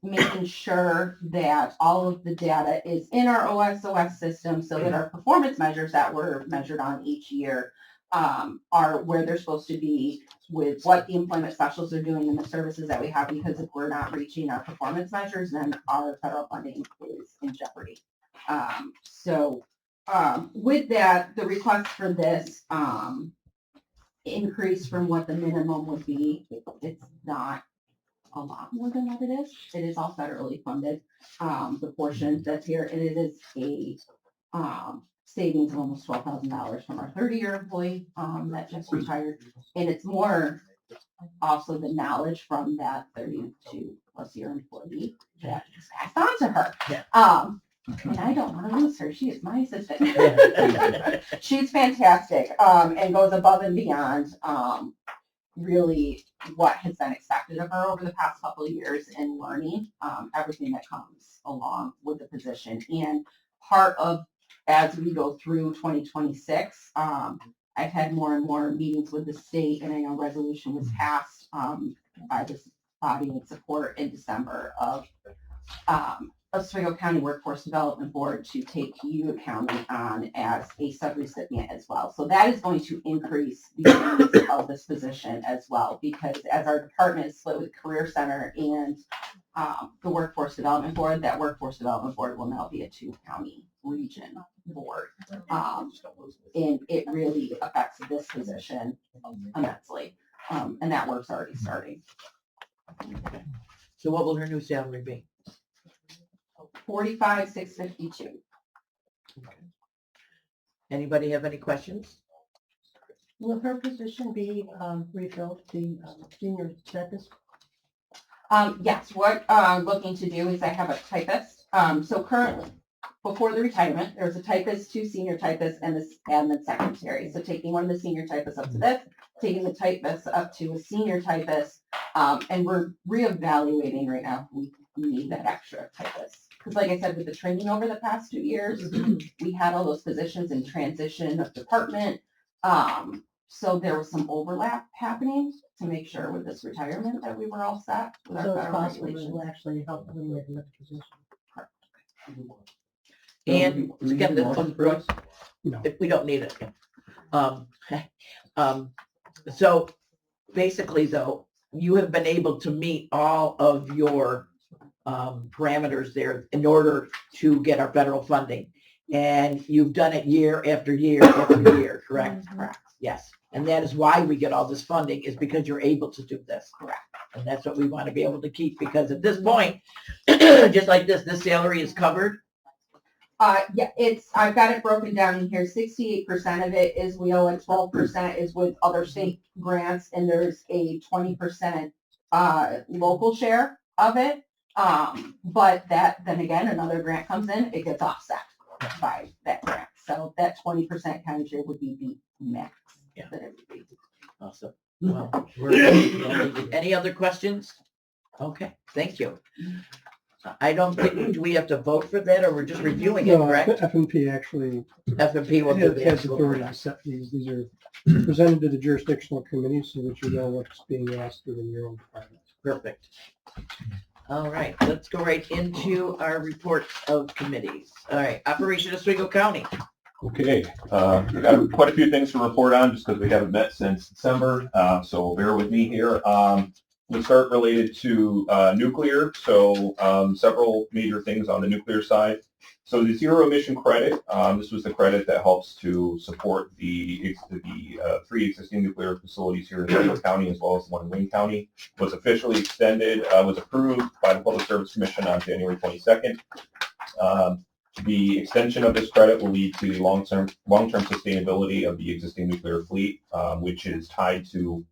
making sure that all of the data is in our OSOS system so that our performance measures that were measured on each year are where they're supposed to be with what the employment specialists are doing and the services that we have, because if we're not reaching our performance measures, then our federal funding is in jeopardy. With that, the request for this increase from what the minimum would be, it's not a lot more than what it is. It is all federally funded, the portion that's here, and it is a savings of almost $12,000 from our 30-year employee that just retired. And it's more also the knowledge from that 32+ year employee that just passed on to her. Yeah. And I don't want to lose her. She is my assistant. She's fantastic and goes above and beyond really what has been expected of her over the past couple of years in learning everything that comes along with the position. And part of, as we go through 2026, I've had more and more meetings with the state, and I know a resolution was passed by this body in support in December of Oswego County Workforce Development Board to take Utica County on as a subrecipient as well. So that is going to increase the needs of this position as well, because as our department is split with Career Center and the Workforce Development Board, that Workforce Development Board will now be a 2-county region board. And it really affects this position immensely. And that work's already starting. Okay. So what will her new salary be? $45,652. Anybody have any questions? Will her position be refilled, the senior typist? Yes, what I'm looking to do is I have a typist. So currently, before the retirement, there's a typist, 2 senior typists, and this admin secretary. So taking one of the senior typists up to this, taking the typist up to a senior typist, and we're reevaluating right now. We need that extra typist. Because like I said, with the training over the past 2 years, we had all those positions in transition of department. So there was some overlap happening to make sure with this retirement that we were all set with our So it's federal possible it regulations. will actually help them with the position. And again, if we don't need it. So basically though, you have been able to meet all of your parameters there in order to get our federal funding. And you've done it year after year after year, correct? Correct. Yes. And that is why we get all this funding, is because you're able to do this. Correct. And that's what we want to be able to keep, because at this point, just like this salary is covered. Yeah, I've got it broken down in here. 68% of it is WIOA, 12% is with other state grants, and there's a 20% local share of it. But that, then again, another grant comes in, it gets offset by that grant. So that 20% county share would be the max. Yeah. That it would be. Awesome. Well, any other questions? Okay, thank you. I don't think, do we have to vote for that, or we're just reviewing it, correct? F&P actually F&P will do the has actual. authority to set these. These are presented to the jurisdictional committee so that you know what's being asked within your own department. Perfect. All right, let's go right into our reports of committees. All right, Operation Oswego County. Okay, we've got quite a few things to report on just because we haven't met since December, so bear with me here. We'll start related to nuclear. So several major things on the nuclear side. So the zero emission credit, this was the credit that helps to support the 3 existing nuclear facilities here in Central County as well as the one in Wayne County, was officially extended, was approved by the Public Service Commission on January 22nd. The extension of this credit will lead to the long-term sustainability of the existing nuclear fleet, which is tied to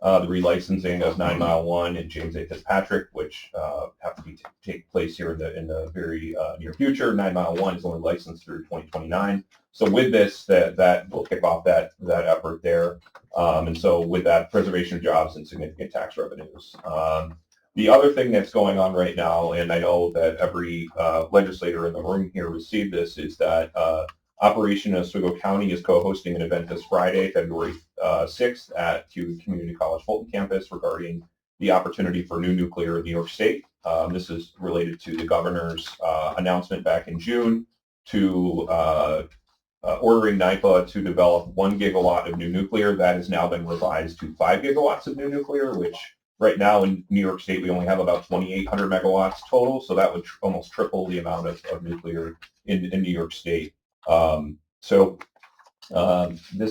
the relicensing of 9 Mile 1 and James A. Fitzpatrick, which have to take place here in the very near future. 9 Mile 1 is only licensed through 2029. So with this, that will kick off that effort there. And so with that, preservation of jobs and significant tax revenues. The other thing that's going on right now, and I know that every legislator in the room here received this, is that Operation Oswego County is co-hosting an event this Friday, February 6th at Hughes Community College Fulton campus regarding the opportunity for new nuclear in New York State. This is related to the governor's announcement back in June to ordering NYPA to develop 1 gigawatt of new nuclear. That has now been revised to 5 gigawatts of new nuclear, which right now in New York State we only have about 2,800 megawatts total, so that would almost triple the amount of nuclear in New York State. This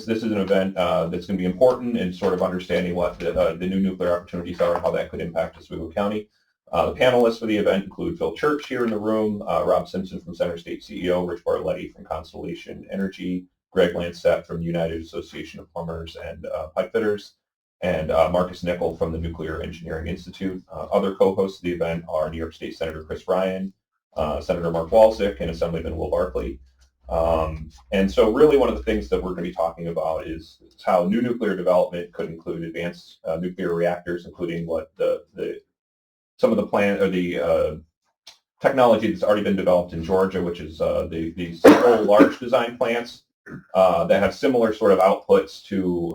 is an event that's going to be important in sort of understanding what the new nuclear opportunities are and how that could impact Oswego County. The panelists for the event include Phil Church here in the room, Rob Simpson from Center State CEO, Rich Bartletti from Constellation Energy, Greg Lancet from United Association of Plumbers and Pipe Fitters, and Marcus Nickel from the Nuclear Engineering Institute. Other co-hosts of the event are New York State Senator Chris Ryan, Senator Mark Walczyk, and Assemblyman Will Barkley. And so really one of the things that we're going to be talking about is how new nuclear development could include advanced nuclear reactors, including what some of the plan or the technology that's already been developed in Georgia, which is the several large design plants that have similar sort of outputs to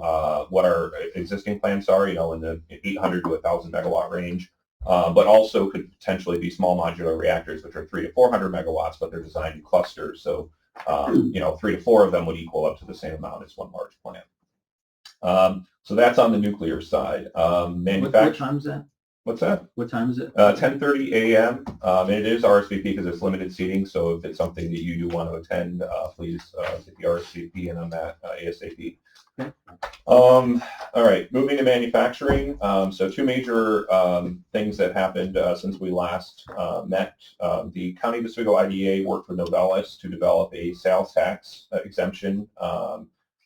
what our existing plants are, in the 800 to 1,000 megawatt range. But also could potentially be small modular reactors, which are 300 to 400 megawatts, but they're designed in clusters. So, 3 to 4 of them would equal up to the same amount as one large plant. So that's on the nuclear side. What time is that? What's that? What time is it? 10:30 a.m. And it is RSVP because it's limited seating. So if it's something that you do want to attend, please get the RSVP in on that ASAP. Okay. All right, moving to manufacturing. So 2 major things that happened since we last met. The County of Oswego IDA worked with Novelis to develop a sales tax exemption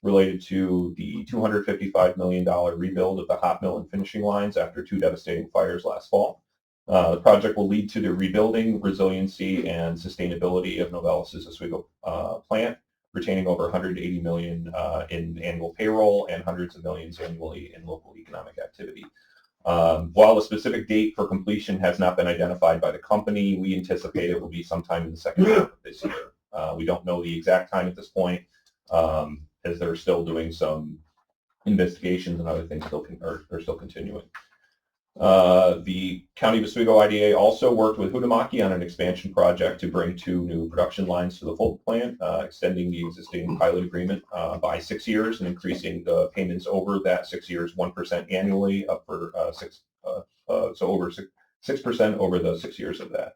related to the $255 million rebuild of the hot mill and finishing lines after 2 devastating fires last fall. The project will lead to the rebuilding, resiliency, and sustainability of Novelis' Oswego plant, retaining over $180 million in annual payroll and hundreds of millions annually in local economic activity. While a specific date for completion has not been identified by the company, we anticipate it will be sometime in the second half of this year. We don't know the exact time at this point, as they're still doing some investigations and other things are still continuing. The County of Oswego IDA also worked with Huhtamaki on an expansion project to bring 2 new production lines to the Fulton plant, extending the existing pilot agreement by 6 years and increasing the payments over that 6 years 1% annually, up for over 6% over the 6 years of that.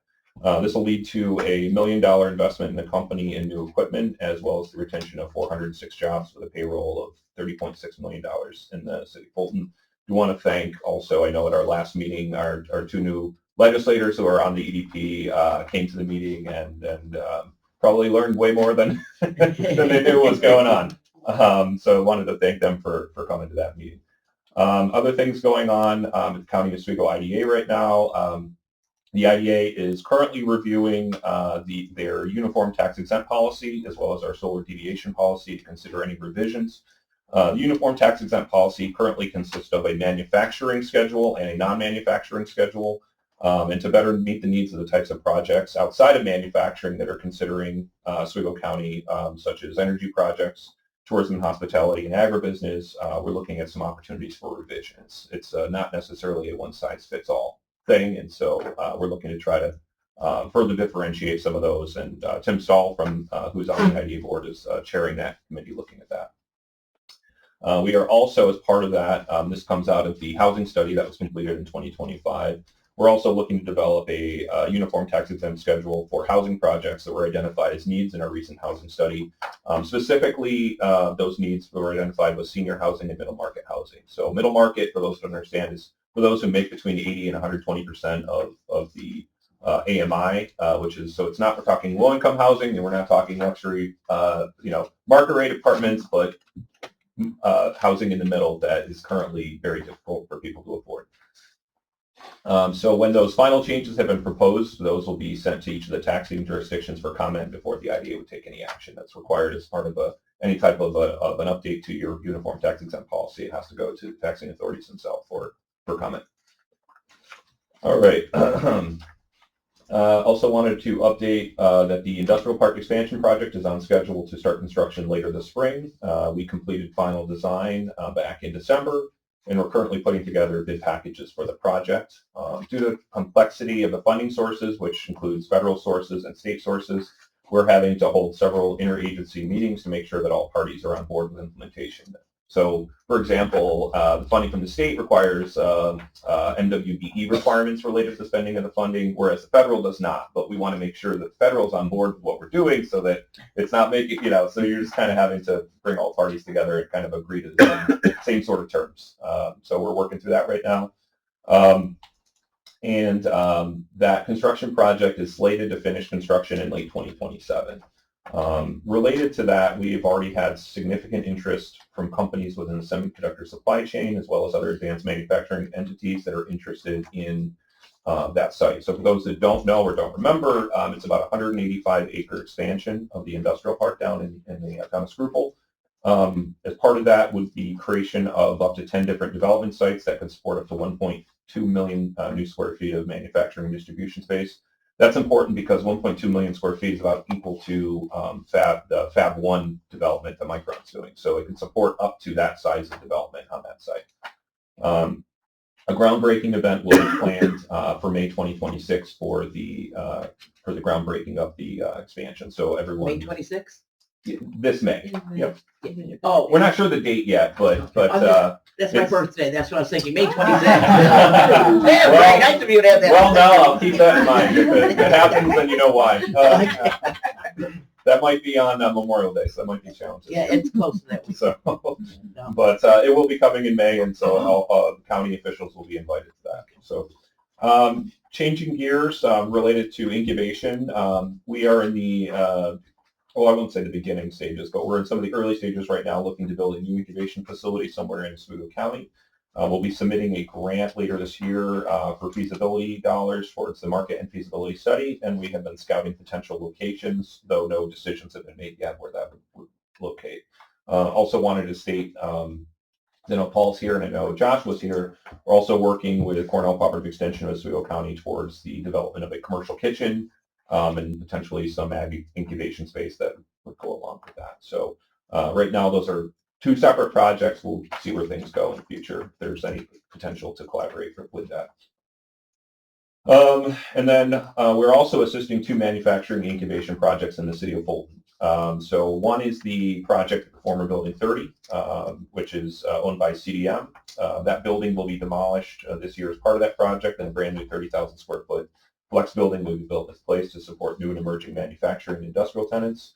This will lead to a $1 million investment in the company in new equipment, as well as the retention of 406 jobs with a payroll of $30.6 million in the city of Fulton. We want to thank also, I know at our last meeting, our 2 new legislators who are on the EDP came to the meeting and probably learned way more than they knew was going on. So I wanted to thank them for coming to that meeting. Other things going on at the County of Oswego IDA right now. The IDA is currently reviewing their uniform tax exempt policy as well as our solar deviation policy to consider any revisions. The uniform tax exempt policy currently consists of a manufacturing schedule and a non-manufacturing schedule. And to better meet the needs of the types of projects outside of manufacturing that are considering Oswego County, such as energy projects, tourism and hospitality, and agribusiness, we're looking at some opportunities for revisions. It's not necessarily a one-size-fits-all thing, and so we're looking to try to further differentiate some of those. And Tim Stahl, who's on the IDA board, is chairing that committee looking at that. We are also, as part of that, this comes out of the housing study that was completed in 2025. We're also looking to develop a uniform tax exempt schedule for housing projects that were identified as needs in our recent housing study. Specifically, those needs were identified with senior housing and middle market housing. So middle market, for those who understand, is for those who make between 80 and 120% of the AMI, which is, so it's not, we're talking low income housing and we're not talking luxury, market rate apartments, but housing in the middle that is currently very difficult for people to afford. So when those final changes have been proposed, those will be sent to each of the taxing jurisdictions for comment before the IDA would take any action that's required as part of any type of an update to your uniform tax exempt policy. It has to go to the taxing authorities themselves for comment. All right. Also wanted to update that the industrial park expansion project is on schedule to start construction later this spring. We completed final design back in December, and we're currently putting together bid packages for the project. Due to the complexity of the funding sources, which includes federal sources and state sources, we're having to hold several interagency meetings to make sure that all parties are on board with implementation. So, for example, the funding from the state requires MWBE requirements related to spending of the funding, whereas the federal does not. But we want to make sure that the federal's on board with what we're doing so that it's not making, so you're just kind of having to bring all parties together and kind of agree to the same sort of terms. So we're working through that right now. That construction project is slated to finish construction in late 2027. Related to that, we've already had significant interest from companies within the semiconductor supply chain, as well as other advanced manufacturing entities that are interested in that site. So for those that don't know or don't remember, it's about a 185-acre expansion of the industrial park down in the town of Schuylkill. As part of that would be creation of up to 10 different development sites that could support up to 1.2 million new square feet of manufacturing and distribution space. That's important because 1.2 million square feet is about equal to the Fab 1 development that Micron's doing. So it can support up to that size of development on that site. A groundbreaking event will be planned for May 2026 for the groundbreaking of the expansion. So everyone. May 26th? This May. Yep. Oh, we're not sure the date yet, but that's my birthday. That's what I was thinking. May 26th. Damn, right. Nice of you to have that. Well, no, I'll keep that in mind. If it happens, then you know why. That might be on Memorial Day, so that might be challenging. Yeah, it's close to that week. So, but it will be coming in May, and so all county officials will be invited to that. So, changing gears related to incubation, we are in the I won't say the beginning stages, but we're in some of the early stages right now looking to build a new incubation facility somewhere in Oswego County. We'll be submitting a grant later this year for feasibility dollars towards the market and feasibility study, and we have been scouting potential locations, though no decisions have been made yet where that would locate. Also wanted to state, Paul's here and I know Josh was here. We're also working with Cornell Cooperative Extension of Oswego County towards the development of a commercial kitchen and potentially some ag incubation space that would go along with that. So right now, those are two separate projects. We'll see where things go in the future, if there's any potential to collaborate with that. And then we're also assisting two manufacturing incubation projects in the city of Fulton. So one is the project at the former Building 30, which is owned by CDM. That building will be demolished this year as part of that project, and a brand new 30,000 square foot flex building will be built in place to support new and emerging manufacturing and industrial tenants.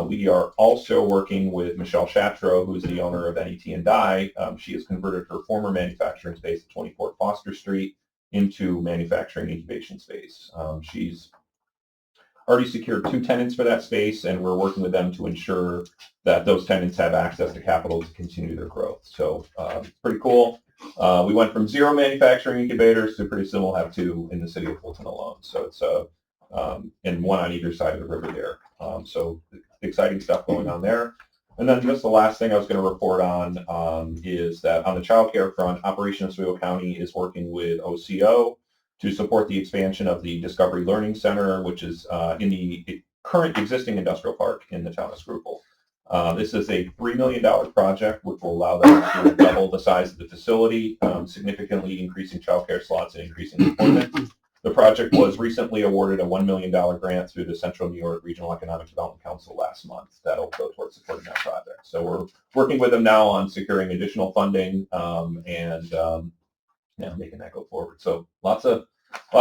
We are also working with Michelle Shatro, who's the owner of NET & Dye. She has converted her former manufacturing space at 24 Foster Street into manufacturing incubation space. She's already secured 2 tenants for that space, and we're working with them to ensure that those tenants have access to capital to continue their growth. So pretty cool. We went from 0 manufacturing incubators to pretty soon we'll have 2 in the city of Fulton alone. So it's and 1 on either side of the river there. So exciting stuff going on there. And then just the last thing I was going to report on is that on the child care front, Operation Oswego County is working with OCO to support the expansion of the Discovery Learning Center, which is in the current existing industrial park in the town of Schuylkill. This is a $3 million project, which will allow them to double the size of the facility, significantly increasing child care slots and increasing employment. The project was recently awarded a $1 million grant through the Central New York Regional Economic Development Council last month. That'll go towards supporting that project. So we're working with them now on securing additional funding and making that go forward. So lots of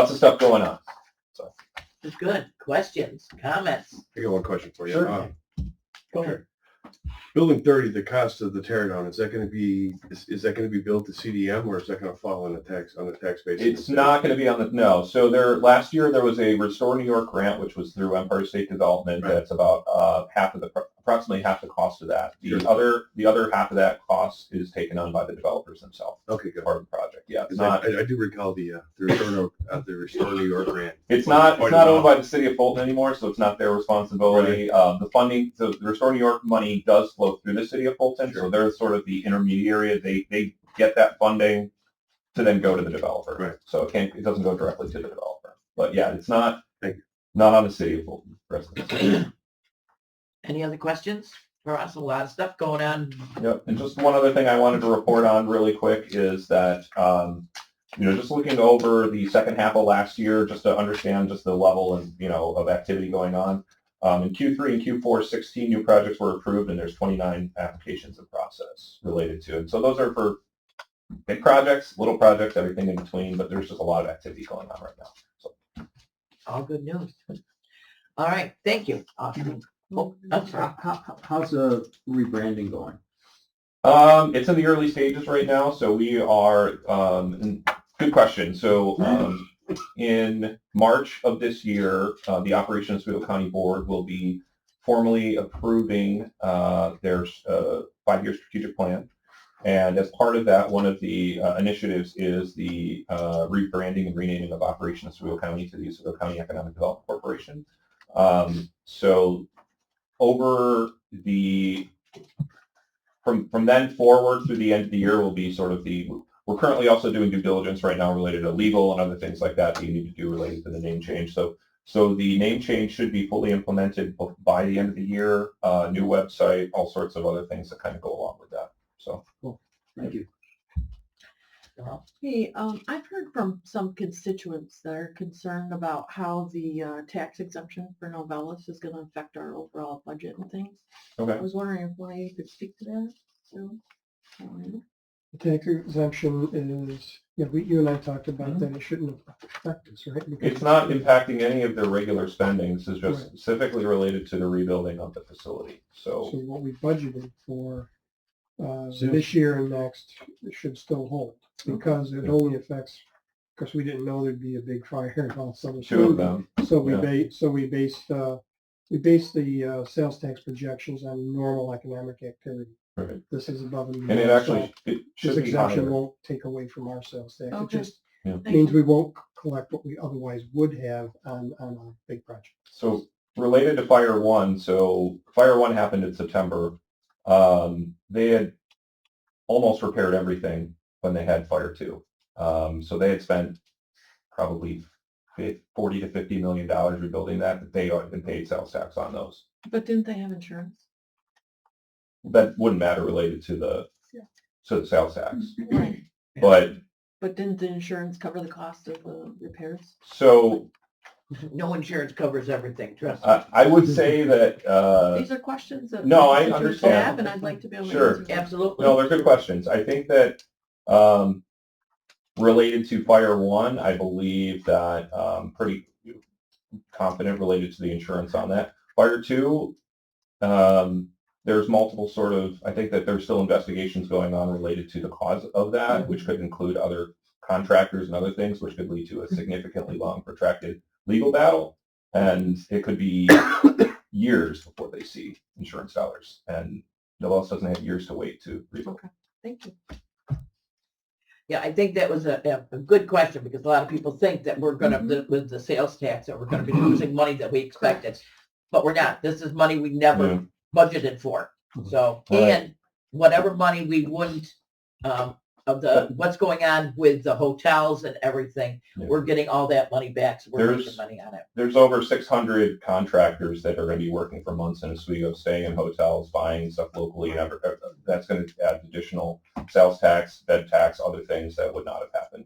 stuff going on. So Good. Questions, comments? I got one question for you. Sure. Go ahead. Building 30, the cost of the tear down, is that going to be, is that going to be billed to CDM or is that going to fall on the tax base? it's not going to be on the, no. So last year there was a Restore New York grant, which was through Empire State Development. Right. That's about approximately half the cost of that. The Sure. other half of that cost is taken on by the developers themselves. Okay, good. Part of the project. Yeah. It's 'Cause not, I do recall the Restore New York grant. it's not owned by the city of Fulton anymore, so it's not their responsibility. The funding, so the Restore New York money does flow through the city of Fulton, so they're sort of the intermediary. They get that funding to then go to the developer. Right. So it doesn't go directly to the developer. But yeah, it's not on the city of Fulton residents. Any other questions for us? A lot of stuff going on. Yep. And just one other thing I wanted to report on really quick is that just looking over the second half of last year, just to understand just the level of activity going on. In Q3 and Q4, 16 new projects were approved, and there's 29 applications in process related to it. So those are for big projects, little projects, everything in between, but there's just a lot of activity going on right now. So All good news. All right, thank you. Awesome. Oh, I'm sorry. How's the rebranding going? It's in the early stages right now, so we are, good question. So in March of this year, the Operation Oswego County Board will be formally approving their 5-year strategic plan. And as part of that, one of the initiatives is the rebranding and renaming of Operation Oswego County to the Oswego County Economic Development Corporation. So over from then forward through the end of the year will be sort of we're currently also doing due diligence right now related to legal and other things like that you need to do related to the name change. So the name change should be fully implemented by the end of the year, new website, all sorts of other things that kind of go along with that. So cool. Thank you. Hey, I've heard from some constituents that are concerned about how the tax exemption for Novellus is going to affect our overall budget and things. Okay. I was wondering if one of you could speak to that. So, The tax exemption is, you and I talked about that it shouldn't affect us, right? Because it's not impacting any of their regular spending. This is just specifically related to the rebuilding of the facility. So what we budgeted for this year and next should still hold because it only affects, because we didn't know there'd be a big fire all summer. Two of them. So we based the sales tax projections on normal economic activity. Right. This is above and beyond. And it actually this should be exemption higher. won't take away from our sales tax. Okay. It just Yeah. means we won't collect what we otherwise would have on a big project. So related to Fire One, so Fire One happened in September. They had almost repaired everything when they had Fire Two. So they had spent probably $40 to $50 million rebuilding that they had been paid sales tax on those. but didn't they have insurance? That wouldn't matter related to the sales tax. Right. But But didn't the insurance cover the cost of the repairs? so No insurance covers everything, trust me. I would say that These are questions that no, I constituents understand. have, and I'd like to be able to Sure. answer them. Absolutely. No, they're good questions. I think that related to Fire One, I believe that pretty confident related to the insurance on that. Fire Two, there's multiple I think that there's still investigations going on related to the cause of that, which could include other contractors and other things, which could lead to a significantly long protracted legal battle. And it could be years before they see insurance dollars. And Novellus doesn't have years to wait to rebuild. Okay, thank you. Yeah, I think that was a good question because a lot of people think that we're going to, with the sales tax, that we're going to be losing money that we expected. But we're not. This is money we never budgeted for. So, and whatever money we wouldn't, what's going on with the hotels and everything, we're getting all that money back. So we're making money on it. There's over 600 contractors that are going to be working for months in Oswego, staying in hotels, buying stuff locally. And that's going to add additional sales tax, bed tax, other things that would not have happened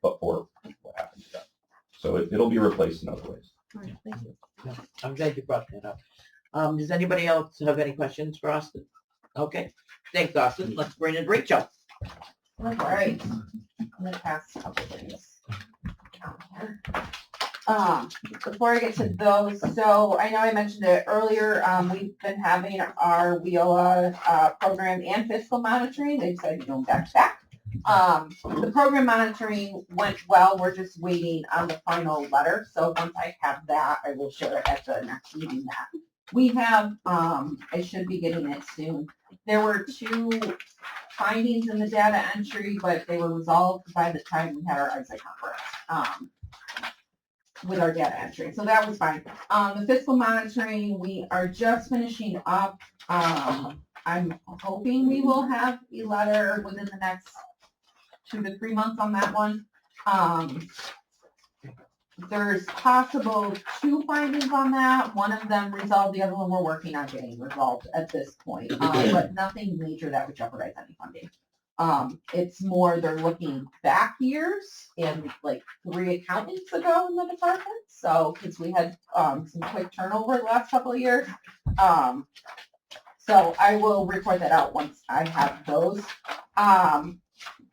but for what happened to them. So it'll be replaced in other ways. All right, thank you. Yeah, I'm glad you brought that up. Does anybody else have any questions for Austin? Okay, thanks, Austin. Let's bring in Rachel. All right. I'm gonna pass a couple things down here. Before I get to those, so I know I mentioned it earlier, we've been having our WIOA program and fiscal monitoring. They decided to go back to back. The program monitoring went well. We're just waiting on the final letter. So once I have that, I will share it at the next meeting that we have. I should be getting it soon. There were 2 findings in the data entry, but they were resolved by the time we had our ISA conference with our data entry. So that was fine. The fiscal monitoring, we are just finishing up. I'm hoping we will have a letter within the next 2 to 3 months on that one. There's possible 2 findings on that. One of them resolved, the other one we're working on getting resolved at this point, but nothing major that would jeopardize any funding. It's more they're looking back years and like 3 accountants ago in the department. So, because we had some quick turnover the last couple of years. So I will report that out once I have those.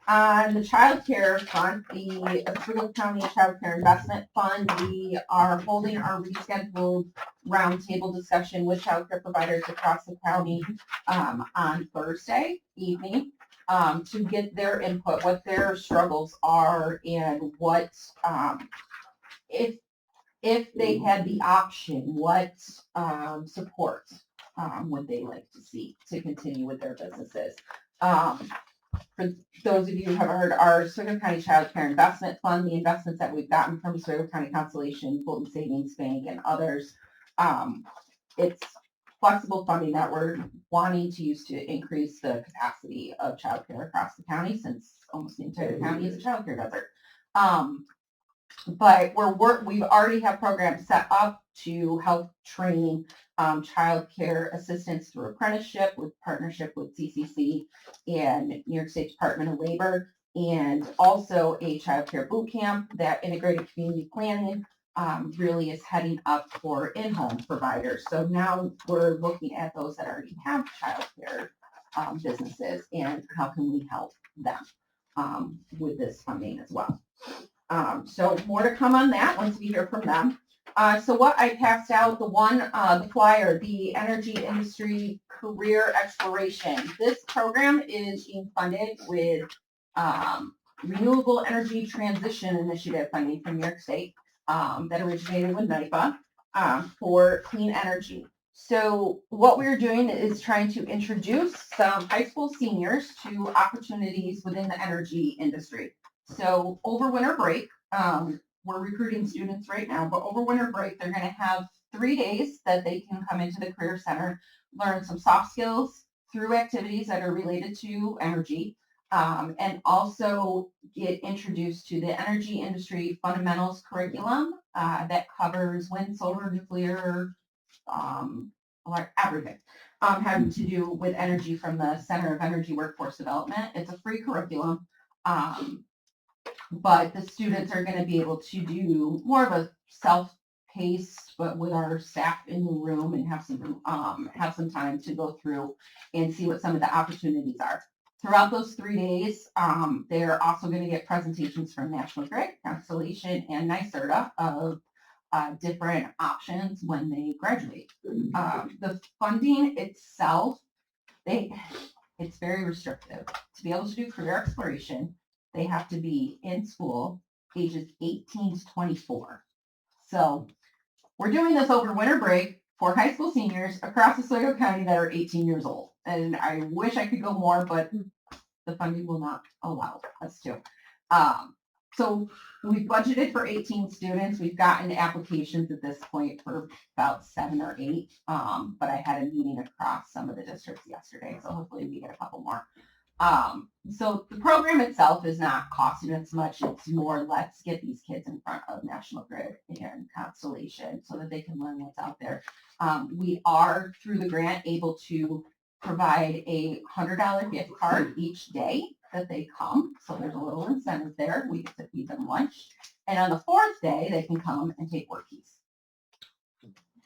On the child care front, the Oswego County Child Care Investment Fund, we are holding our rescheduled roundtable discussion with child care providers across the county on Thursday evening to get their input, what their struggles are, and what if they had the option, what support would they like to see to continue with their businesses. For those of you who haven't heard, our Oswego County Child Care Investment Fund, the investments that we've gotten from Oswego County Constellation, Fulton Savings Bank, and others, it's flexible funding that we're wanting to use to increase the capacity of child care across the county, since almost the entire county is a child care desert. But we've already have programs set up to help train child care assistants through apprenticeship with partnership with CCC and New York State Department of Labor, and also a child care boot camp that Integrated Community Planning really is heading up for in-home providers. So now we're looking at those that already have child care businesses and how can we help them with this funding as well. So more to come on that once we hear from them. So what I passed out, the flyer, the Energy Industry Career Exploration. This program is being funded with Renewable Energy Transition Initiative funding from New York State that originated with NYPA for clean energy. So what we're doing is trying to introduce some high school seniors to opportunities within the energy industry. So over winter break, we're recruiting students right now, but over winter break, they're going to have 3 days that they can come into the Career Center, learn some soft skills through activities that are related to energy, and also get introduced to the energy industry fundamentals curriculum that covers wind, solar, nuclear, everything having to do with energy from the Center of Energy Workforce Development. It's a free curriculum. But the students are going to be able to do more of a self-paced, but with our staff in the room, and have some time to go through and see what some of the opportunities are. Throughout those 3 days, they're also going to get presentations from National Grid, Constellation, and NYSERDA of different options when they graduate. The funding itself, it's very restrictive. To be able to do career exploration, they have to be in school ages 18 to 24. So we're doing this over winter break for high school seniors across Oswego County that are 18 years old. And I wish I could go more, but the funding will not allow us to. So we budgeted for 18 students. We've gotten applications at this point for about 7 or 8. But I had a meeting across some of the districts yesterday, so hopefully we get a couple more. So the program itself is not costing us much. It's more, let's get these kids in front of National Grid and Constellation so that they can learn what's out there. We are, through the grant, able to provide a $100 gift card each day that they come, so there's a little incentive there. We get to feed them lunch. And on the fourth day, they can come and take work keys.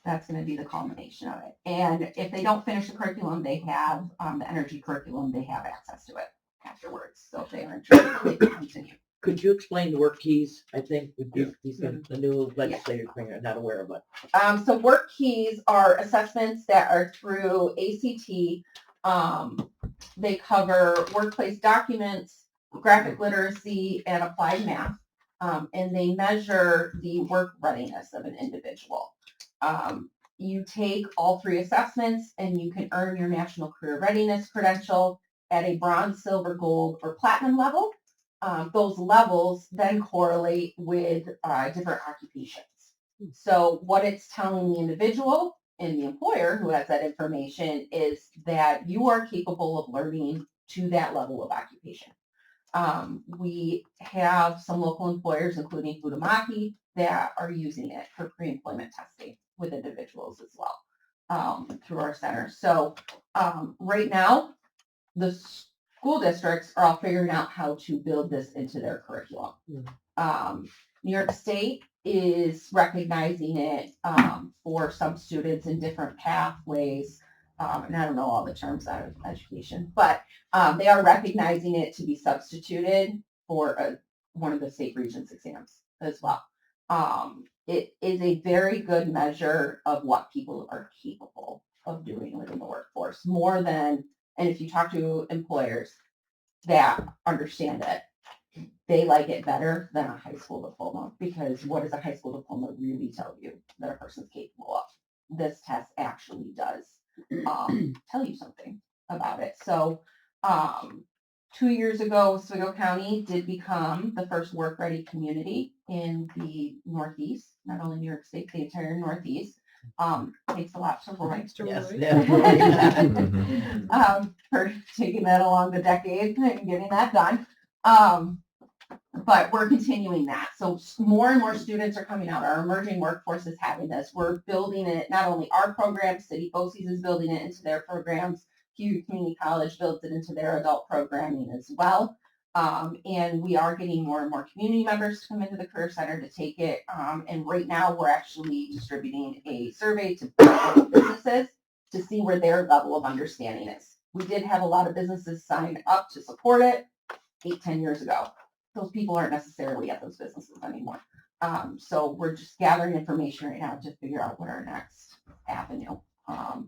That's gonna be the culmination of it. And if they don't finish the curriculum, they have, the energy curriculum, they have access to it afterwards. So if they are interested, they can continue. Could you explain the work keys? I think would be, the new legislators are not aware of it. So work keys are assessments that are through ACT. They cover workplace documents, graphic literacy, and applied math. And they measure the work readiness of an individual. You take all three assessments and you can earn your National Career Readiness credential at a bronze, silver, gold, or platinum level. Those levels then correlate with different occupations. So what it's telling the individual and the employer who has that information is that you are capable of learning to that level of occupation. We have some local employers, including Futamaki, that are using it for pre-employment testing with individuals as well through our center. So right now, the school districts are all figuring out how to build this into their curriculum. New York State is recognizing it for some students in different pathways. And I don't know all the terms out of education, but they are recognizing it to be substituted for one of the state regents exams as well. It is a very good measure of what people are capable of doing within the workforce, more than, and if you talk to employers that understand it, they like it better than a high school diploma, because what does a high school diploma really tell you that a person's capable of? This test actually does tell you something about it. So 2 years ago, Oswego County did become the first work-ready community in the Northeast, not only New York State, the entire Northeast. Takes a lot to Roy. Yes. For taking that along the decade and getting that done. But we're continuing that. So more and more students are coming out. Our emerging workforce is having this. We're building it, not only our program, City BOCES is building it into their programs. Hugh Community College builds it into their adult programming as well. And we are getting more and more community members to come into the Career Center to take it. And right now we're actually distributing a survey to businesses to see where their level of understanding is. We did have a lot of businesses sign up to support it 8-10 years ago. Those people aren't necessarily at those businesses anymore. So we're just gathering information right now to figure out what our next avenue.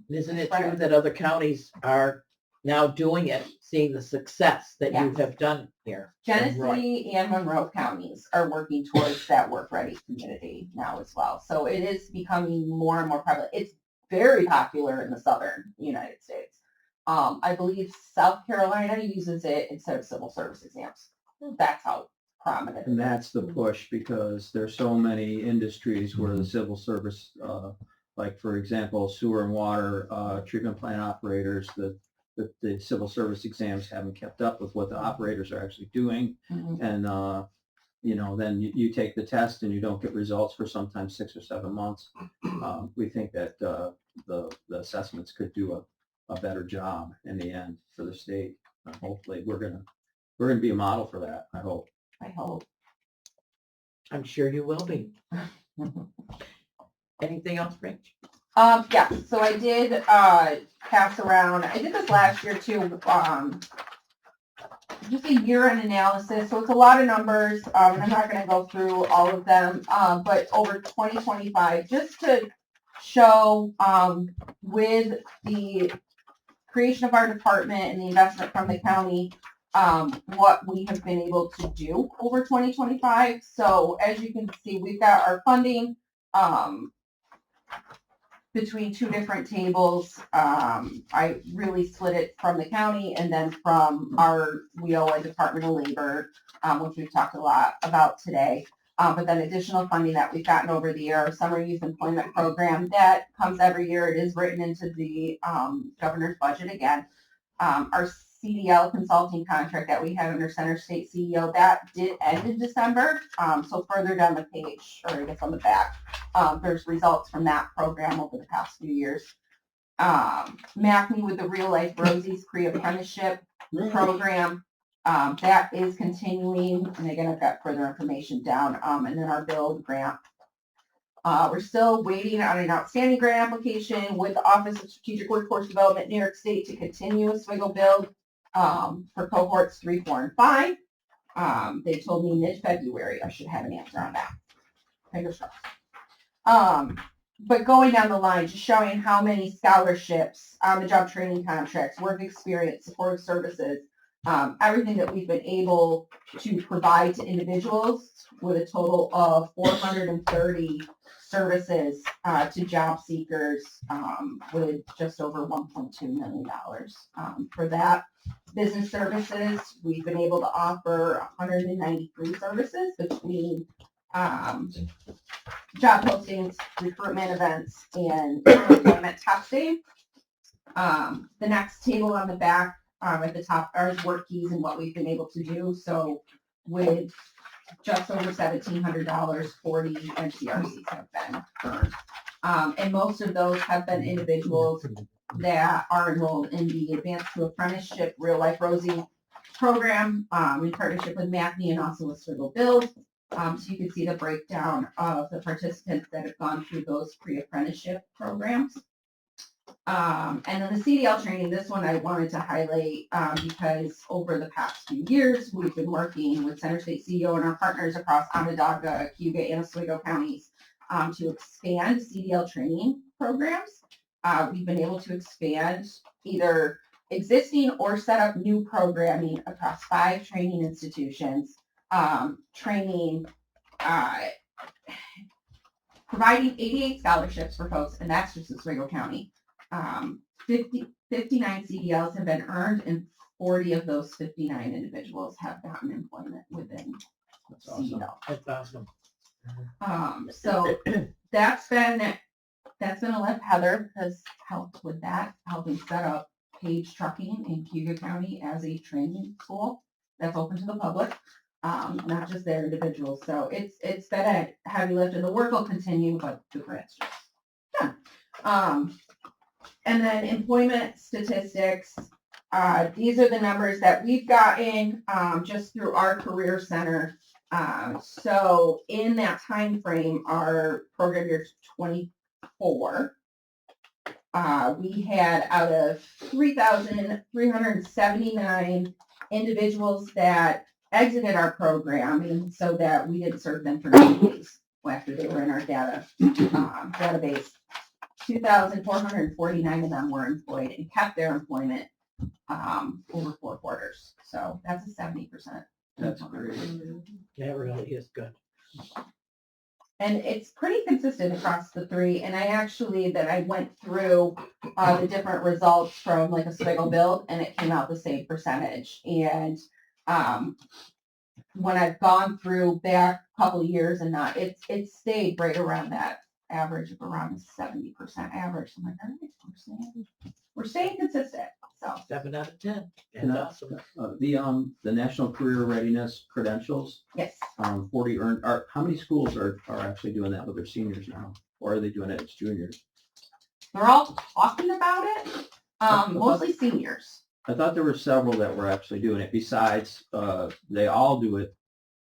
Isn't it true that other counties are now doing it, seeing the success that you have done here? Genesee and Monroe counties are working towards that work-ready community now as well. So it is becoming more and more prevalent. It's very popular in the southern United States. I believe South Carolina uses it instead of civil service exams. That's how prominent. And that's the push, because there's so many industries where the civil service, like for example, sewer and water treatment plant operators, the civil service exams haven't kept up with what the operators are actually doing. And, then you take the test and you don't get results for sometimes 6 or 7 months. We think that the assessments could do a better job in the end for the state. Hopefully we're gonna be a model for that, I hope. I hope. I'm sure you will be. Anything else, Rich? Yeah, so I did pass around, I did this last year too, just a year-end analysis. So it's a lot of numbers, and I'm not going to go through all of them, but over 2025, just to show with the creation of our department and the investment from the county, what we have been able to do over 2025. So as you can see, we've got our funding between two different tables. I really split it from the county and then from our WIOA Department of Labor, which we've talked a lot about today. But then additional funding that we've gotten over the year, our summer youth employment program that comes every year. It is written into the governor's budget again. Our CDL consulting contract that we had under Center State CEO, that did end in December. So further down the page, or I guess on the back, there's results from that program over the past few years. MACNY with the Real Life Rosie's pre-apprenticeship program. That is continuing, and again, I've got further information down, and then our build grant. We're still waiting on an outstanding grant application with the Office of Strategic Workforce Development, New York State, to continue Oswego build, for cohorts 3, 4, and 5. They told me mid-February I should have an answer on that. Fingers crossed. But going down the line, just showing how many scholarships, on-the-job training contracts, work experience, supportive services, everything that we've been able to provide to individuals with a total of 430 services to job seekers with just over $1.2 million. For that, business services, we've been able to offer 193 services between job postings, recruitment events, and employment testing. The next table on the back at the top are work keys and what we've been able to do. So with just over $1,700, 40 NCRCs have been earned. And most of those have been individuals that are enrolled in the Advanced to Apprenticeship Real Life Rosie program in partnership with MACNY and also with Oswego Build. So you can see the breakdown of the participants that have gone through those pre-apprenticeship programs. And then the CDL training, this one I wanted to highlight because over the past few years, we've been working with Center State CEO and our partners across Onondaga, Cayuga, and Oswego counties to expand CDL training programs. We've been able to expand either existing or set up new programming across 5 training institutions, providing 88 scholarships for folks, and that's just Oswego County. 59 CDLs have been earned, and 40 of those 59 individuals have gotten employment within CDL. That's awesome. So that's been a lift. Heather has helped with that, helping set up Page Trucking in Cayuga County as a training school that's open to the public, not just their individuals. So it's been a heavy lift, and the work will continue, but the grant's just done. And then employment statistics. These are the numbers that we've gotten just through our career center. So in that time frame, our program year 24, we had out of 3,379 individuals that exited our program, and so that we didn't serve them for 90 days after they were in our database. 2,449 of them were employed and kept their employment over 4 quarters. So that's a 70%. That's great. That really is good. And it's pretty consistent across the 3. And I went through the different results from like Oswego Build, and it came out the same percentage. And when I've gone through back a couple of years and not, it's stayed right around that average of around 70% average. I'm like, all right, we're staying consistent. So 7 out of 10. And, That's awesome. The National Career Readiness credentials, yes, 40 earned. How many schools are actually doing that with their seniors now, or are they doing it as juniors? they're all talking about it. Mostly seniors. I thought there were several that were actually doing it. Besides, they all do it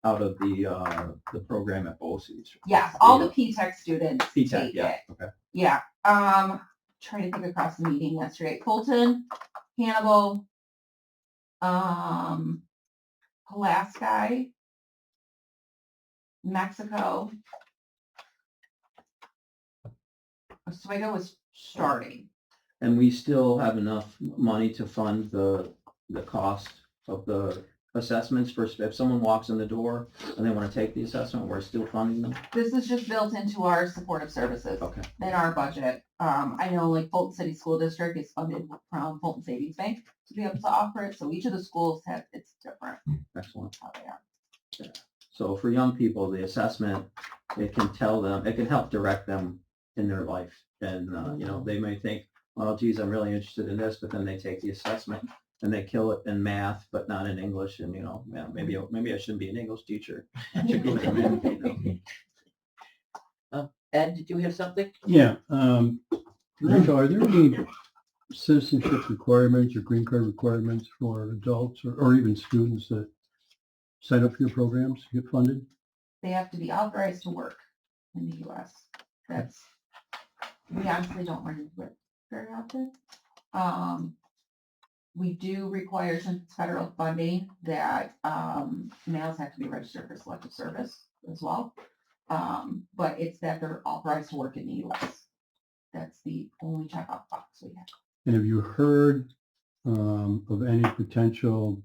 out of the program at BOCES. Yes, all the P-TECH students P-TECH, take yeah, it. okay. Yeah. Trying to think across the meeting yesterday. Fulton, Hannibal, Pulaski, Mexico. Oswego was starting. And we still have enough money to fund the cost of the assessments for if someone walks in the door and they want to take the assessment, we're still funding them? This is just built into our supportive services in our budget. I know like Fulton City School District is funded from Fulton Savings Bank to be able to offer it. So each of the schools it's different. Excellent. How they are. Yeah. So for young people, the assessment, it can help direct them in their life. And, they may think, well, geez, I'm really interested in this, but then they take the assessment and they kill it in math, but not in English. And, maybe I shouldn't be an English teacher. I should go to Ed, did you have something? Yeah, Rachel, are there any citizenship requirements or green card requirements for adults or even students that sign up for your programs, get funded? They have to be authorized to work in the US. We honestly don't run into it very often. We do require, since it's federal funding, that, males have to be registered for selective service as well. But it's that they're authorized to work in the US. That's the only check-off box we have. And have you heard of any potential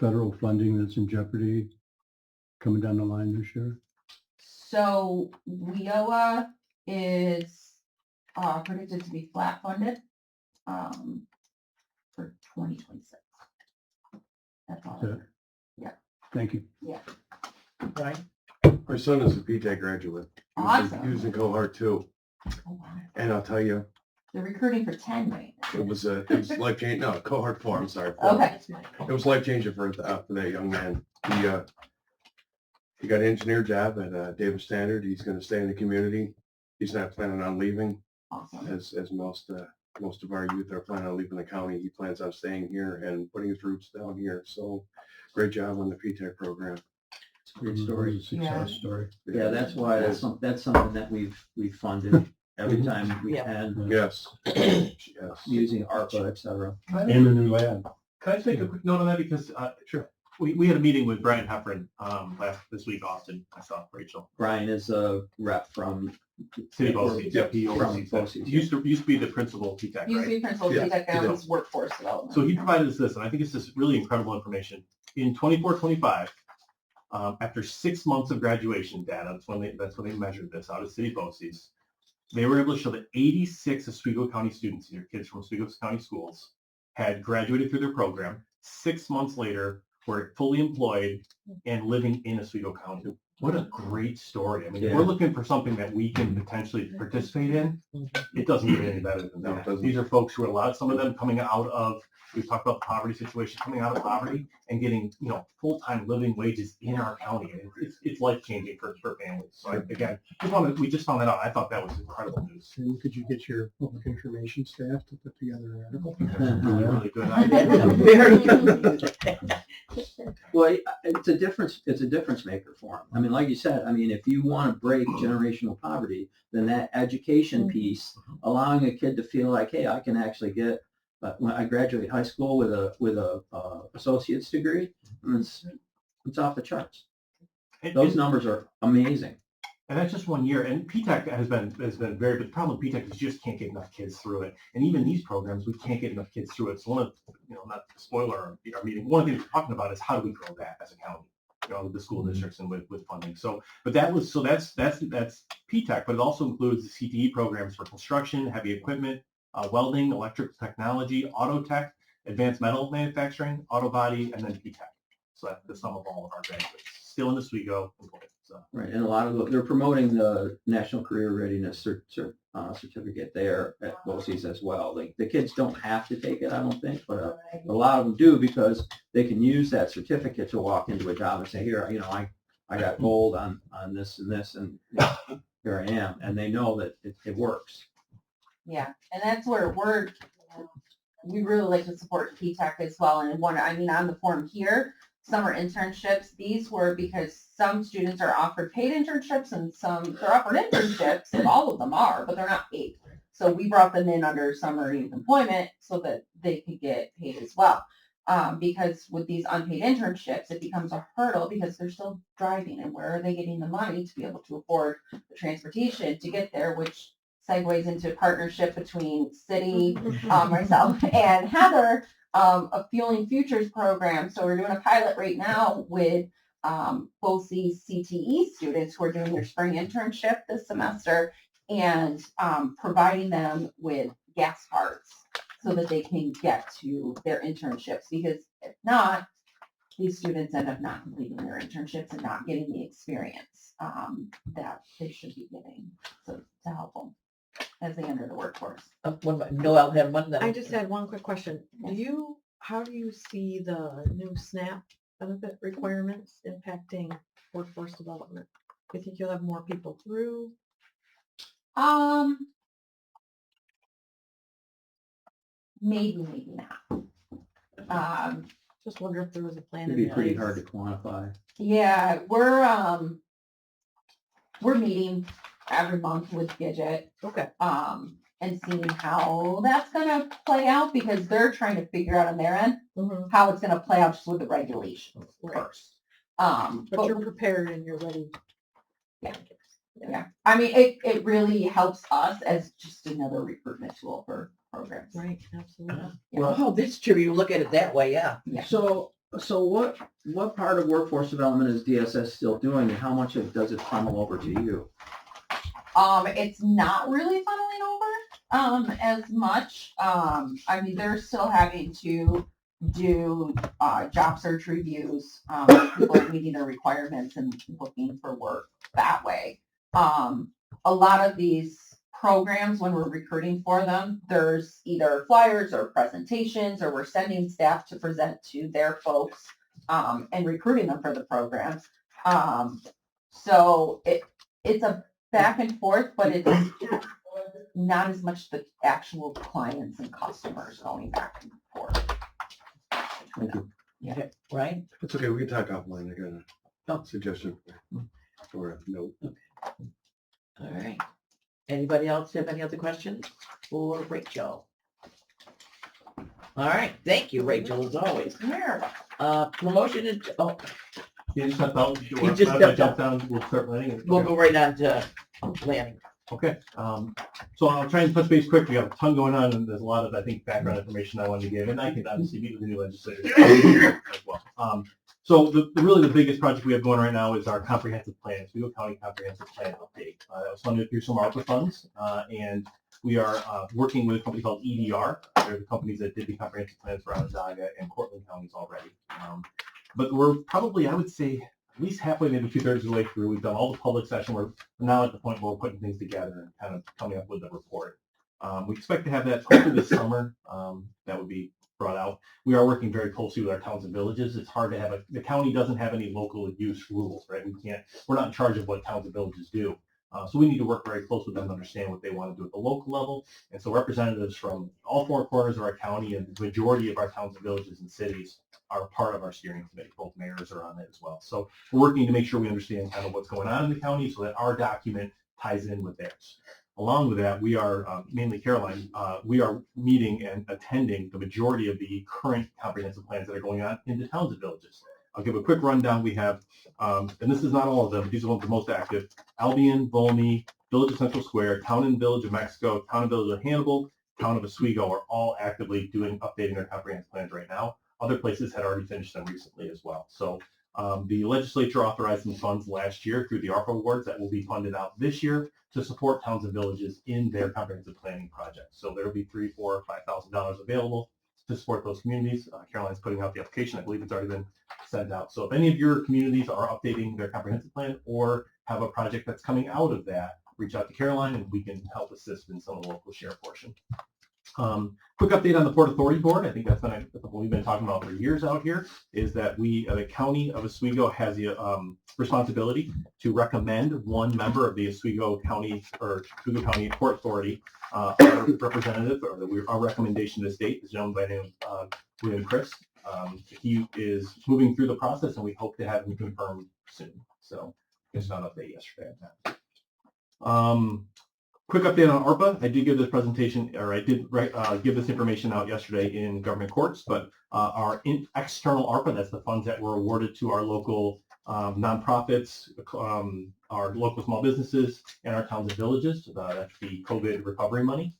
federal funding that's in jeopardy coming down the line this year? So WIOA is predicted to be flat funded for 2026. That's all. Yeah. Yeah. Thank you. Yeah. Right. My son is a PTAC graduate. Awesome. He was in cohort 2. Oh, wow. And I'll tell you, They're recruiting for 10 right now. it was life changing. No, cohort 4. I'm sorry. 4. Okay. It was life changing for that young man. He got an engineer job at Davis Standard. He's going to stay in the community. He's not planning on leaving, Awesome. as most of our youth are planning on leaving the county. He plans on staying here and putting his roots down here. So, great job on the PTAC program. It's a great story. It's a success story. Yeah, that's why that's something that we've funded every time we can. Yes. Yes. Using ARPA, et cetera. And the new lab. Can I just make a quick note on that? Because, sure. We had a meeting with Brian Heffron, this week, Austin. I saw Rachel. Brian is a rep from City BOCES. Yep. He oversees that. BOCES. He used to be the principal of PTAC, Used to right? be principal Yeah, PTAC, now he he's workforce development. So he provided us this, and I think it's just really incredible information. In 24-25, after 6 months of graduation data, that's when they measured this out of City BOCES, they were able to show that 86 Oswego County students here, kids from Oswego County schools, had graduated through their program. 6 months later, were fully employed and living in Oswego County. What a great story. I mean, if we're looking for something that we can potentially participate in, it doesn't get any better than No, it that. doesn't. These are folks who are some of them coming out of, we talked about the poverty situation, coming out of poverty and getting, full-time living wages in our county. And it's life-changing for families. So we just found that out. I thought that was incredible news. And could you get your public information staff to put together an article? Really good idea. Very good. Well, it's a difference maker for them. I mean, like you said, if you want to break generational poverty, then that education piece, allowing a kid to feel like, hey, I can actually get, when I graduate high school with a associate's degree, it's off the charts. Those numbers are amazing. And that's just 1 year. And PTAC has been very, but the problem with PTAC is you just can't get enough kids through it. And even these programs, we can't get enough kids through it. So one of, not to spoiler our meeting, one of the things we're talking about is how do we grow that as a county, with the school districts and with funding. So, but that's PTAC, but it also includes the CTE programs for construction, heavy equipment, welding, electrical technology, auto tech, advanced metal manufacturing, auto body, and then PTAC. So that's the sum of all of our graduates. Still in Oswego employed. So. Right, and a lot of they're promoting the National Career Readiness certificate there at BOCES as well. Like the kids don't have to take it, I don't think, but a lot of them do because they can use that certificate to walk into a job and say, here, I got gold on this and this, and here I am, and they know that it works. Yeah, and that's where we really like to support PTAC as well. And on the form here, summer internships, these were because some students are offered paid internships and some they're offered internships, and all of them are, but they're not paid. So we brought them in under summer youth employment so that they could get paid as well. Because with these unpaid internships, it becomes a hurdle because they're still driving, and where are they getting the money to be able to afford the transportation to get there, which segues into a partnership between city, myself, and Heather, a Fueling Futures program. So we're doing a pilot right now with BOCES CTE students who are doing their spring internship this semester and providing them with gas cards so that they can get to their internships. Because if not, these students end up not completing their internships and not getting the experience that they should be getting to help them as they enter the workforce. Noel had one. I just had one quick question. How do you see the new SNAP benefit requirements impacting workforce development? Do you think you'll have more people through? maybe not. Just wonder if there was a plan It'd in be pretty place. hard to quantify. Yeah, we're meeting every month with Gidget, Okay. and seeing how that's gonna play out, because they're trying to figure out on their end Mhm. how it's gonna play out just with the regulations Right. first. But you're prepared and you're ready. Yeah, I mean, it really helps us as just another recruitment tool for programs. Right, absolutely. Oh, that's true. You look at it that way, yeah. Yeah. So what part of workforce development is DSS still doing, and how much does it funnel over to you? It's not really funneling over, as much. I mean, they're still having to do, job search reviews, people are meeting their requirements and looking for work that way. A lot of these programs, when we're recruiting for them, there's either flyers or presentations, or we're sending staff to present to their folks, and recruiting them for the programs. So it's a back and forth, but it's not as much the actual clients and customers going back and forth. Thank you. Yeah, right? It's okay, we can talk offline, I got a suggestion or a note. All right. Anybody else have any other questions for Rachel? All right, thank you, Rachel, as always. Promotion and, oh, You just stepped out. You just stepped jump down. We'll start planning. we'll go right on to planning. Okay, so I'll try and touch base quick. We have a ton going on, and there's a lot of, I think, background information I wanted to give, and I can obviously meet with the new legislators as well. So really the biggest project we have going right now is our comprehensive plan, Oswego County Comprehensive Plan Update. That was funded through some ARPA funds, and we are working with a company called EDR. They're the companies that did the comprehensive plans for Onondaga and Cortland counties already. But we're probably, I would say, at least halfway, maybe 2/3 of the way through. We've done all the public session. We're now at the point where we're putting things together and kind of coming up with a report. We expect to have that hopefully this summer. That would be brought out. We are working very closely with our towns and villages. It's hard to have the county doesn't have any local use rules, right? We're not in charge of what towns and villages do. So we need to work very close with them to understand what they want to do at the local level. And so representatives from all four corners of our county and the majority of our towns and villages and cities are part of our steering committee. Both mayors are on it as well. So we're working to make sure we understand kind of what's going on in the county so that our document ties in with theirs. Along with that, we are, mainly Caroline, we are meeting and attending the majority of the current comprehensive plans that are going on in the towns and villages. I'll give a quick rundown. We have, and this is not all of them, but these are ones the most active: Albion, Volney, Village of Central Square, Town and Village of Mexico, Town and Village of Hannibal, Town of Oswego are all actively updating their comprehensive plans right now. Other places had already finished them recently as well. So the legislature authorized some funds last year through the ARPA awards that will be funded out this year to support towns and villages in their comprehensive planning projects. So there will be $3,000, $4,000, $5,000 available to support those communities. Caroline's putting out the application. I believe it's already been sent out. So if any of your communities are updating their comprehensive plan or have a project that's coming out of that, reach out to Caroline and we can help assist in some of the local share portion. Quick update on the Port Authority Board. I think that's been what we've been talking about for years out here, is that we, the County of Oswego, has the responsibility to recommend one member of the Oswego County Port Authority, our representative, or our recommendation to the state is gentleman by the name of William Chris. He is moving through the process and we hope to have him confirmed soon. So just got an update yesterday on that. Quick update on ARPA. I did give this presentation, or I did give this information out yesterday in government courts, but our external ARPA, that's the funds that were awarded to our local nonprofits, our local small businesses, and our towns and villages. That's the COVID recovery money.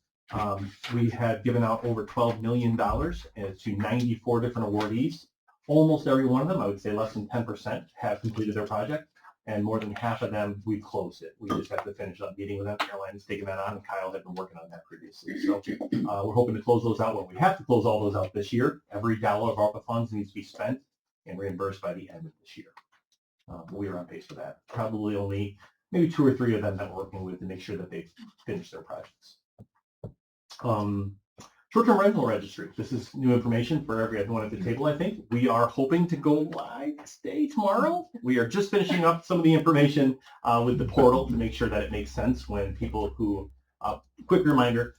We had given out over $12 million to 94 different awardees. Almost every one of them, I would say less than 10%, have completed their project. And more than half of them, we closed it. We just have to finish up meeting with them. Caroline has taken that on, and Kyle had been working on that previously. So we're hoping to close those out. Well, we have to close all those out this year. Every dollar of ARPA funds needs to be spent and reimbursed by the end of this year. We are on pace for that. Probably only maybe 2 or 3 of them that we're working with to make sure that they've finished their projects. Short-term rental registry. This is new information for everyone at the table, I think. We are hoping to go live today, tomorrow. We are just finishing up some of the information with the portal to make sure that it makes sense when people who Quick reminder,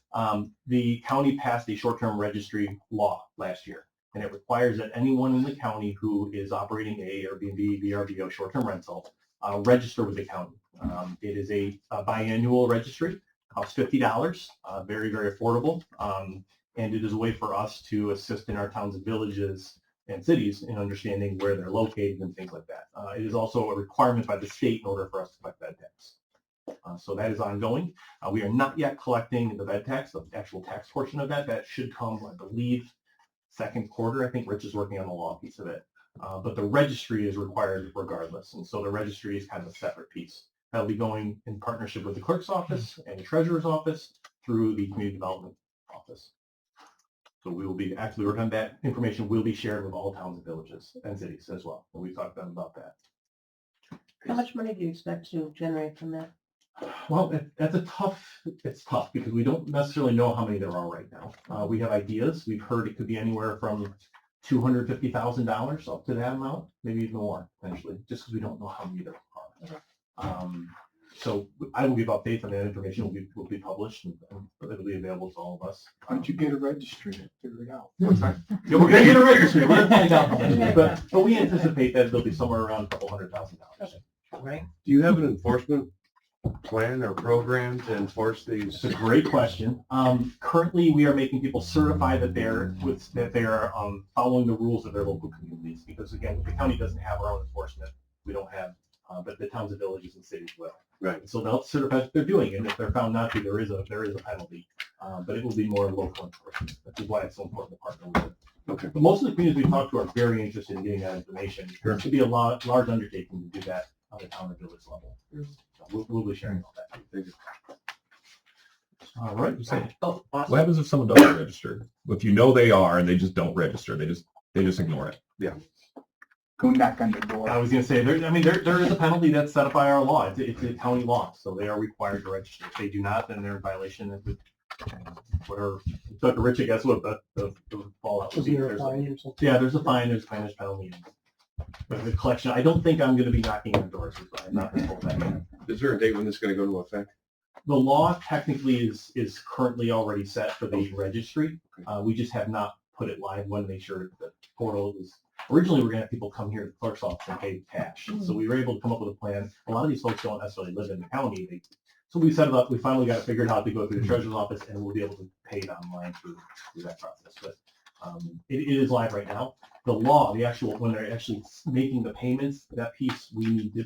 the county passed a short-term registry law last year, and it requires that anyone in the county who is operating a Airbnb, VRBO, short-term rental, register with the county. It is a biannual registry, costs $50, very, very affordable, and it is a way for us to assist in our towns and villages and cities in understanding where they're located and things like that. It is also a requirement by the state in order for us to collect bed tax. So that is ongoing. We are not yet collecting the bed tax, the actual tax portion of that. That should come, I believe, second quarter. I think Rich is working on the law piece of it. But the registry is required regardless. And so the registry is kind of a separate piece. That'll be going in partnership with the clerk's office and the treasurer's office through the community development office. So we will be actively working on that. Information will be shared with all towns and villages and cities as well. And we talked to them about that. How much money do you expect to generate from that? Well, it's tough because we don't necessarily know how many there are right now. We have ideas. We've heard it could be anywhere from $250,000 up to that amount, maybe even more potentially, just because we don't know how many there are. So I will give updates on that information. Will be published and it'll be available to all of us. Why don't you get a registry to figure it out? Yeah, we're going to get a registry. We're going to find out. But we anticipate that it'll be somewhere around $200,000. Right. Do you have an enforcement plan or program to enforce these? It's a great question. Currently, we are making people certify that they're following the rules of their local communities. Because again, the county doesn't have our own enforcement. We don't have, but the towns and villages and cities will. Right. So they'll certify that they're doing it. And if they're found not to, there is a penalty. But it will be more local enforcement. Which is why it's so important to partner with it. Okay. But most of the communities we talk to are very interested in getting that information. Sure. It should be a large undertaking to do that on the town and village level. So we'll be sharing all that. Thank you. All right. Oh, awesome. What happens if someone doesn't register? If you know they are and they just don't register, they just ignore it. Yeah. Go knock on the door. I was going to say, there is a penalty that's set up by our law. It's a county law, so they are required to register. If they do not, then they're in violation of whatever. Dr. Rich, I guess, what the fallout would be. Is there a fine or something? Yeah, there's a fine, there's penalty. But the collection, I don't think I'm going to be knocking on doors. I'm not going to hold that in. Is there a date when this is going to go into effect? The law technically is currently already set for the registry. We just have not put it live. Want to make sure that the portal is. Originally, we were going to have people come here to the clerk's office and pay cash. So we were able to come up with a plan. A lot of these folks don't necessarily live in the county. So we set it up. We finally got it figured out to go through the treasurer's office, and we'll be able to pay it online through that process. But it is live right now. The law, when they're actually making the payments, that piece we need to,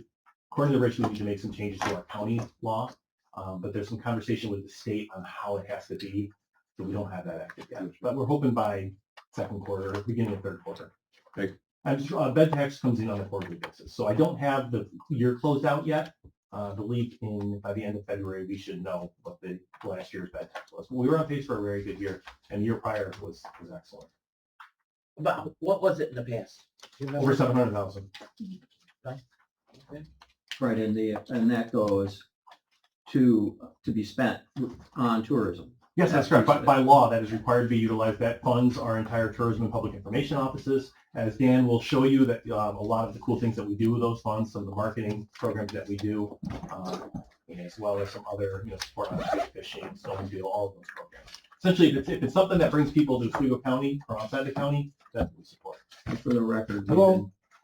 according to Rich, we need to make some changes to our county law. But there's some conversation with the state on how it has to be. So we don't have that active yet. But we're hoping by second quarter, beginning of third quarter. Okay. And bed tax comes in on a quarterly basis. So I don't have the year closed out yet. I believe by the end of February, we should know what the last year's bed tax was. We were on pace for a very good year, and the year prior was excellent. But what was it in the past? Do you remember? Over 700,000. Right, and that goes to be spent on tourism. Yes, that's correct. By law, that is required to be utilized. That funds our entire tourism and public information offices. As Dan will show you, that a lot of the cool things that we do with those funds, some of the marketing programs that we do, as well as some other support on fishing, snowmobile, all of those programs. Essentially, if it's something that brings people to Oswego County or outside the county, that's what we support. And for the record,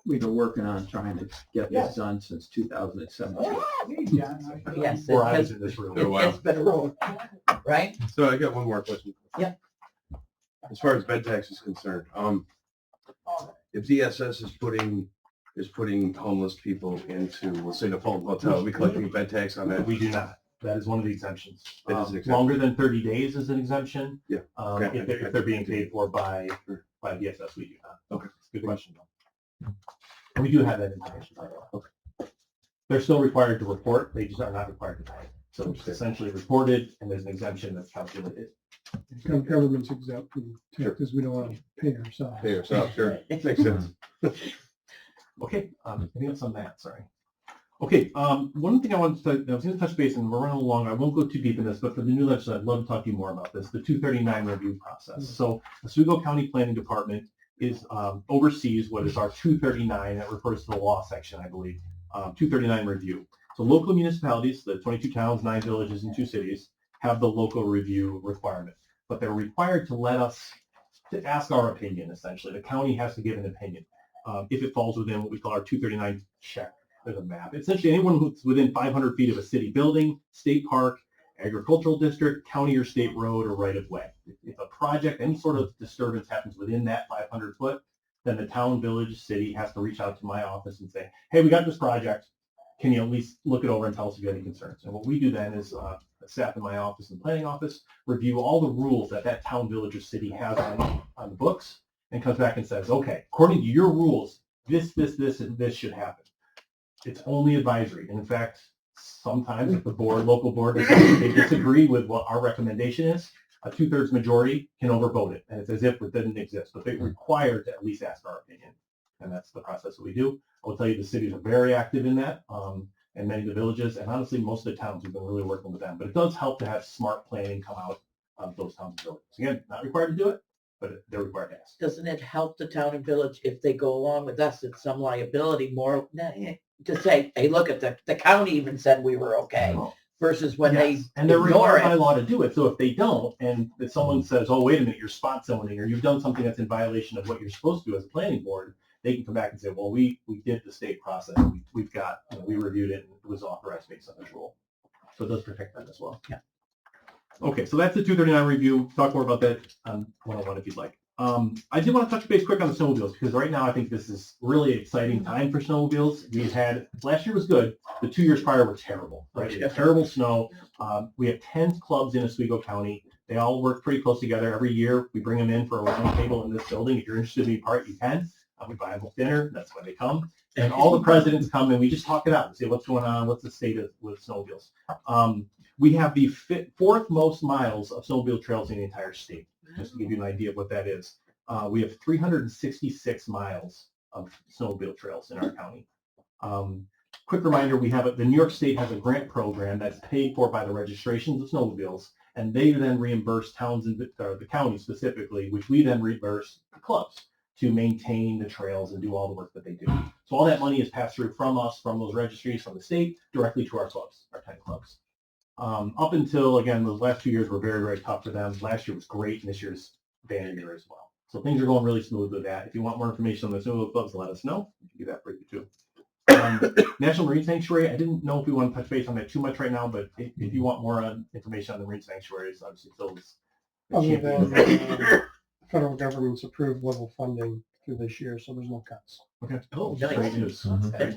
we've been working on trying to get this done since 2017. Yes. Before I was in this room. It's been a road, right? So I got one more question. Yeah. As far as bed tax is concerned, if DSS is putting homeless people into, let's say, the Fulton Hotel, are we collecting a bed tax on that? We do not. That is one of the exemptions. That is an exemption. Longer than 30 days is an exemption. Yeah. Okay. If they're being paid for by DSS, we do not. Okay. Good question, though. And we do have that information, by the way. Okay. They're still required to report. They just are not required to pay. So it's essentially reported, and there's an exemption that's calculated. Government's exempt from taxes. We don't want to pay ourselves. Pay yourself, sure. Makes sense. Okay, anything else on that? Sorry. Okay, one thing I was going to touch base, and we're running along. I won't go too deep in this, but for the new legislature, I'd love to talk to you more about this, the 239 review process. So the Oswego County Planning Department oversees what is our 239, that refers to the law section, I believe, 239 review. So local municipalities, the 22 towns, 9 villages, and 2 cities, have the local review requirement, but they're required to let us, to ask our opinion, essentially. The county has to give an opinion. If it falls within what we call our 239 check, there's a map. Essentially, anyone who's within 500 feet of a city building, state park, agricultural district, county or state road, or right of way. If a project, any sort of disturbance happens within that 500 foot, then the town, village, city has to reach out to my office and say, hey, we got this project. Can you at least look it over and tell us if you have any concerns? And what we do then is staff in my office and planning office review all the rules that town, village, or city has on the books and comes back and says, okay, according to your rules, this, and this should happen. It's only advisory. And in fact, sometimes if the board, local board, they disagree with what our recommendation is, a 2/3 majority can overvote it. And it's as if it didn't exist, but they're required to at least ask our opinion. And that's the process that we do. I will tell you the cities are very active in that, and many of the villages, and honestly, most of the towns, we've been really working with them. But it does help to have smart planning come out of those towns and villages. Again, not required to do it, but they're required to ask. Doesn't it help the town and village if they go along with us at some liability more to say, hey, look, at the county even said we were okay, versus when Yes, they and they're ignore required by it. law to do it. So if they don't, and if someone says, "Oh, wait a minute, you're spot zoning," or "You've done something that's in violation of what you're supposed to do as a planning board," they can come back and say, "Well, we did the state process. We've got, we reviewed it and it was authorized based on this rule." So it does protect them as well. Yeah. Okay, so that's the 239 review. Talk more about that on 101 if you'd like. I did want to touch base quick on the snowmobiles because right now I think this is really exciting time for snowmobiles. We've had, last year was good. The 2 years prior were terrible, right? We had terrible snow. We have 10 clubs in Oswego County. They all work pretty close together. Every year we bring them in for a round table in this building. If you're interested in being part, you can. We buy them dinner. That's why they come. And all the presidents come and we just talk it out and say what's going on, what's the state of with snowmobiles. We have the fourth most miles of snowmobile trails in the entire state. Just to give you an idea of what that is. We have 366 miles of snowmobile trails in our county. Quick reminder, the New York State has a grant program that's paid for by the registrations of snowmobiles, and they then reimburse towns and the county specifically, which we then reimburse the clubs to maintain the trails and do all the work that they do. So all that money is passed through from us, from those registries, from the state, directly to our clubs, our 10 clubs. Up until, again, those last 2 years were very, very tough for them. Last year was great, and this year's banner year as well. So things are going really smooth with that. If you want more information on the snowmobile clubs, let us know. We can do that for you too. National Marine Sanctuary, I didn't know if we want to touch base on that too much right now, but if you want more information on the marine sanctuaries, obviously Phil is the Other champion. than federal government's approved level funding through this year, so there's no cuts. Okay. Oh, Great nice. news.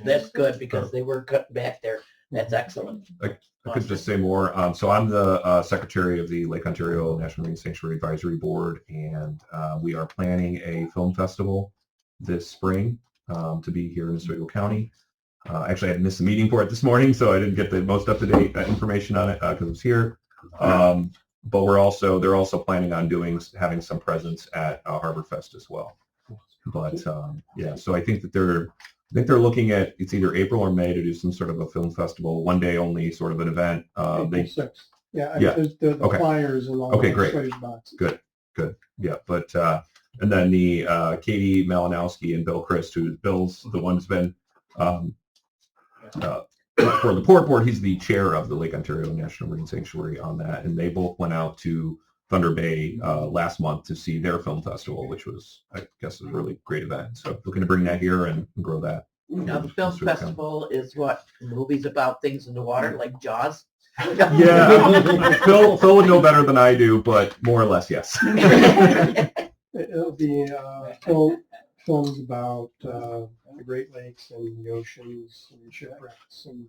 That's good because they were cut back there. That's excellent. I could just say more. So I'm the secretary of the Lake Ontario National Marine Sanctuary Advisory Board, and we are planning a film festival this spring to be here in Oswego County. Actually, I had missed a meeting for it this morning, so I didn't get the most up-to-date information on it because it was here. But they're also planning on having some presence at Harbor Fest as well. But yeah, so I think that they're looking at, it's either April or May to do some sort of a film festival, one day only sort of an event. April 6th. Yeah, Yeah. there's the Okay. flyers and all Okay, the great. Swedish boxes. Good. Yeah, but and then the Katie Malinowski and Bill Christ, Bill's the one who's been for the Port Board, he's the chair of the Lake Ontario National Marine Sanctuary on that, and they both went out to Thunder Bay last month to see their film festival, which was, I guess, a really great event. So looking to bring that here and grow that. Now, the film festival is what? Movies about things in the water, like Jaws? Yeah, Phil would know better than I do, but more or less, yes. It'll be films about the Great Lakes and the oceans and shipwrecks. And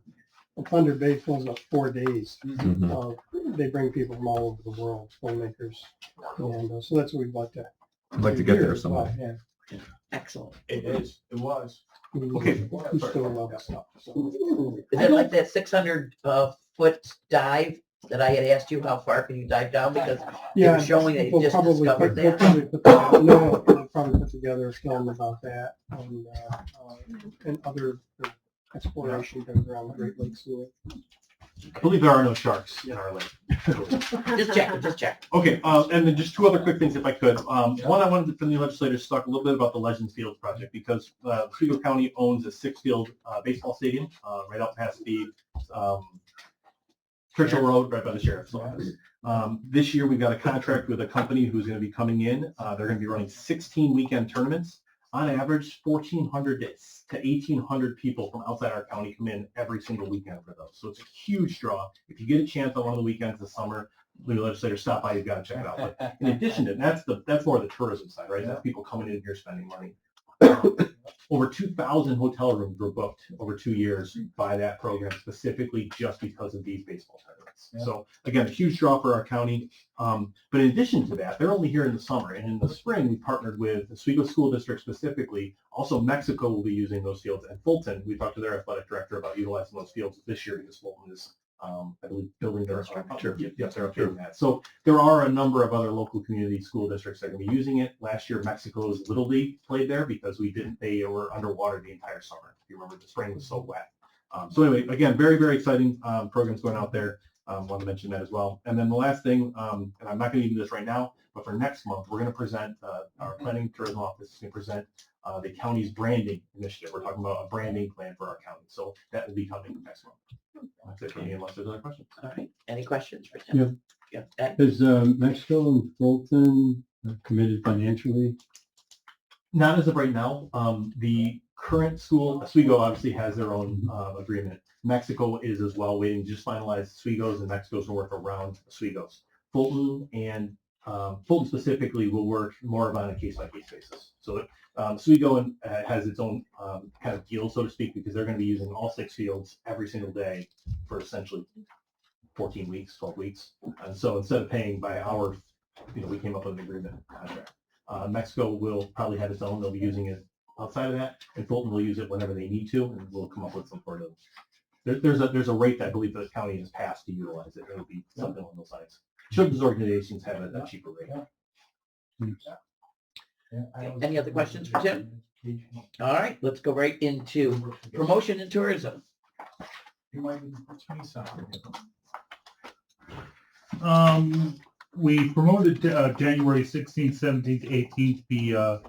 Thunder Bay fills up 4 days. They bring people from all over the world, filmmakers. And so that's what we'd like to. I'd like to get there someday. Yeah. Excellent. It was. Okay. We still love stuff. So. Is it like that 600-foot dive that I had asked you, how far can you dive down? Because you were showing that you just discovered that. They'll probably put together a film about that and other exploration goes around the Great Lakes. I believe there are no sharks in our lake. Just check. Okay, and then just two other quick things if I could. One, I wanted from the legislators to talk a little bit about the Legends Field project because Oswego County owns a 6-field baseball stadium right out past the Churchill Road, right by the sheriff's office. This year, we've got a contract with a company who's going to be coming in. They're going to be running 16 weekend tournaments. On average, 1,400 to 1,800 people from outside our county come in every single weekend for those. So it's a huge draw. If you get a chance on one of the weekends this summer, when the legislator stop by, you've got to check it out. But in addition to that's more the tourism side, right? That's people coming in here spending money. Over 2,000 hotel rooms were booked over 2 years by that program, specifically just because of these baseball tournaments. So again, a huge draw for our county. But in addition to that, they're only here in the summer, and in the spring we partnered with the Oswego School District specifically. Also, Mexico will be using those fields, and Fulton. We talked to their athletic director about utilizing those fields this year because Fulton is, I believe, building their infrastructure. Yes, they're updating that. So there are a number of other local community school districts that are going to be using it. Last year, Mexico's Little League played there because they were underwater the entire summer. If you remember, the spring was so wet. So anyway, again, very, very exciting programs going out there. Want to mention that as well. And then the last thing, and I'm not going to do this right now, but for next month, we're going to present, our planning tourism office is going to present the county's branding initiative. We're talking about a branding plan for our county. So that will be coming next month. That's it for me, unless there's other questions. All right. Any questions for Tim? Yeah. Is Mexico and Fulton committed financially? Not as of right now. The current school, Oswego obviously has their own agreement. Mexico is as well, waiting to just finalize Oswego's, and Mexico's will work around Oswego's. Fulton and Fulton specifically will work more on a case-by-case basis. So Oswego has its own kind of deal, so to speak, because they're going to be using all 6 fields every single day for essentially 14 weeks, 12 weeks. And so instead of paying by hour, we came up with an agreement contract. Mexico will probably have its own. They'll be using it outside of that, and Fulton will use it whenever they need to, and we'll come up with some sort of. There's a rate that I believe the county has passed to utilize it. It'll be something along those lines. Children's organizations have a cheaper rate. Any other questions for Tim? All right, let's go right into promotion and tourism. We promoted January 16th, 17th, 18th, the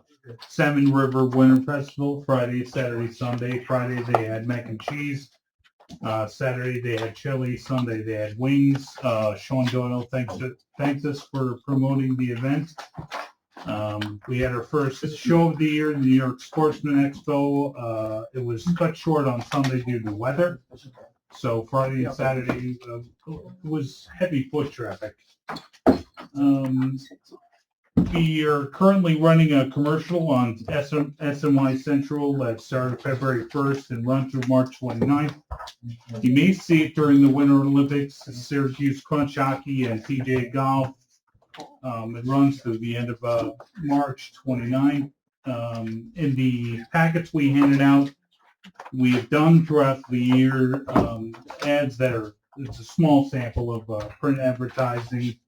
Salmon River Winter Festival, Friday, Saturday, Sunday. Friday they had mac and cheese. Saturday they had chili. Sunday they had wings. Sean Doyle thanks us for promoting the event. We had our first show of the year, the New York Sportsman Expo. It was cut short on Sunday due to weather. So Friday and Saturday was heavy foot traffic. We are currently running a commercial on SNY Central that started February 1st and runs through March 29th. You may see it during the Winter Olympics, Syracuse Crunch Hockey and PJ Golf. It runs through the end of March 29th. In the packets we handed out, we've done throughout the year ads that it's a small sample of print advertising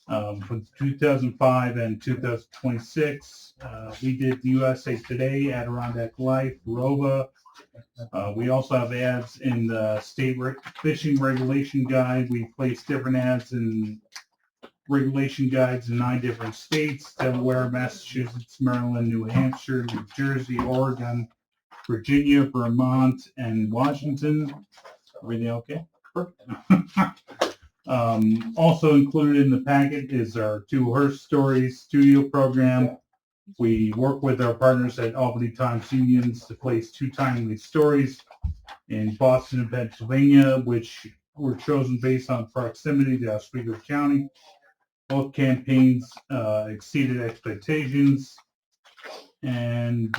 from 2005 and 2026. We did the USA Today, Adirondack Life, Rova. We also have ads in the state fishing regulation guide. We placed different ads in regulation guides in 9 different states: Delaware, Massachusetts, Maryland, New Hampshire, New Jersey, Oregon, Virginia, Vermont, and Washington. Everything okay? Also included in the packet is our 2 Hearst Stories studio program. We work with our partners at Albany Times Unions to place 2 timely stories in Boston and Pennsylvania, which were chosen based on proximity to Oswego County. Both campaigns exceeded expectations, and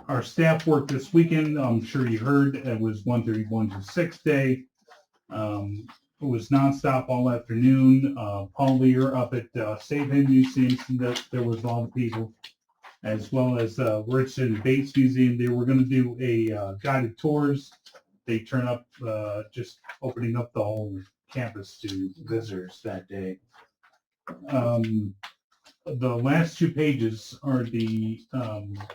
our staff worked this weekend. I'm sure you heard it was 131-6 day. It was nonstop all afternoon. Paul Lear up at Save Him Museum, there was a lot of people, as well as Richardson Bates Museum. They were going to do a guided tours. They turn up just opening up the whole campus to visitors that day. The last 2 pages are the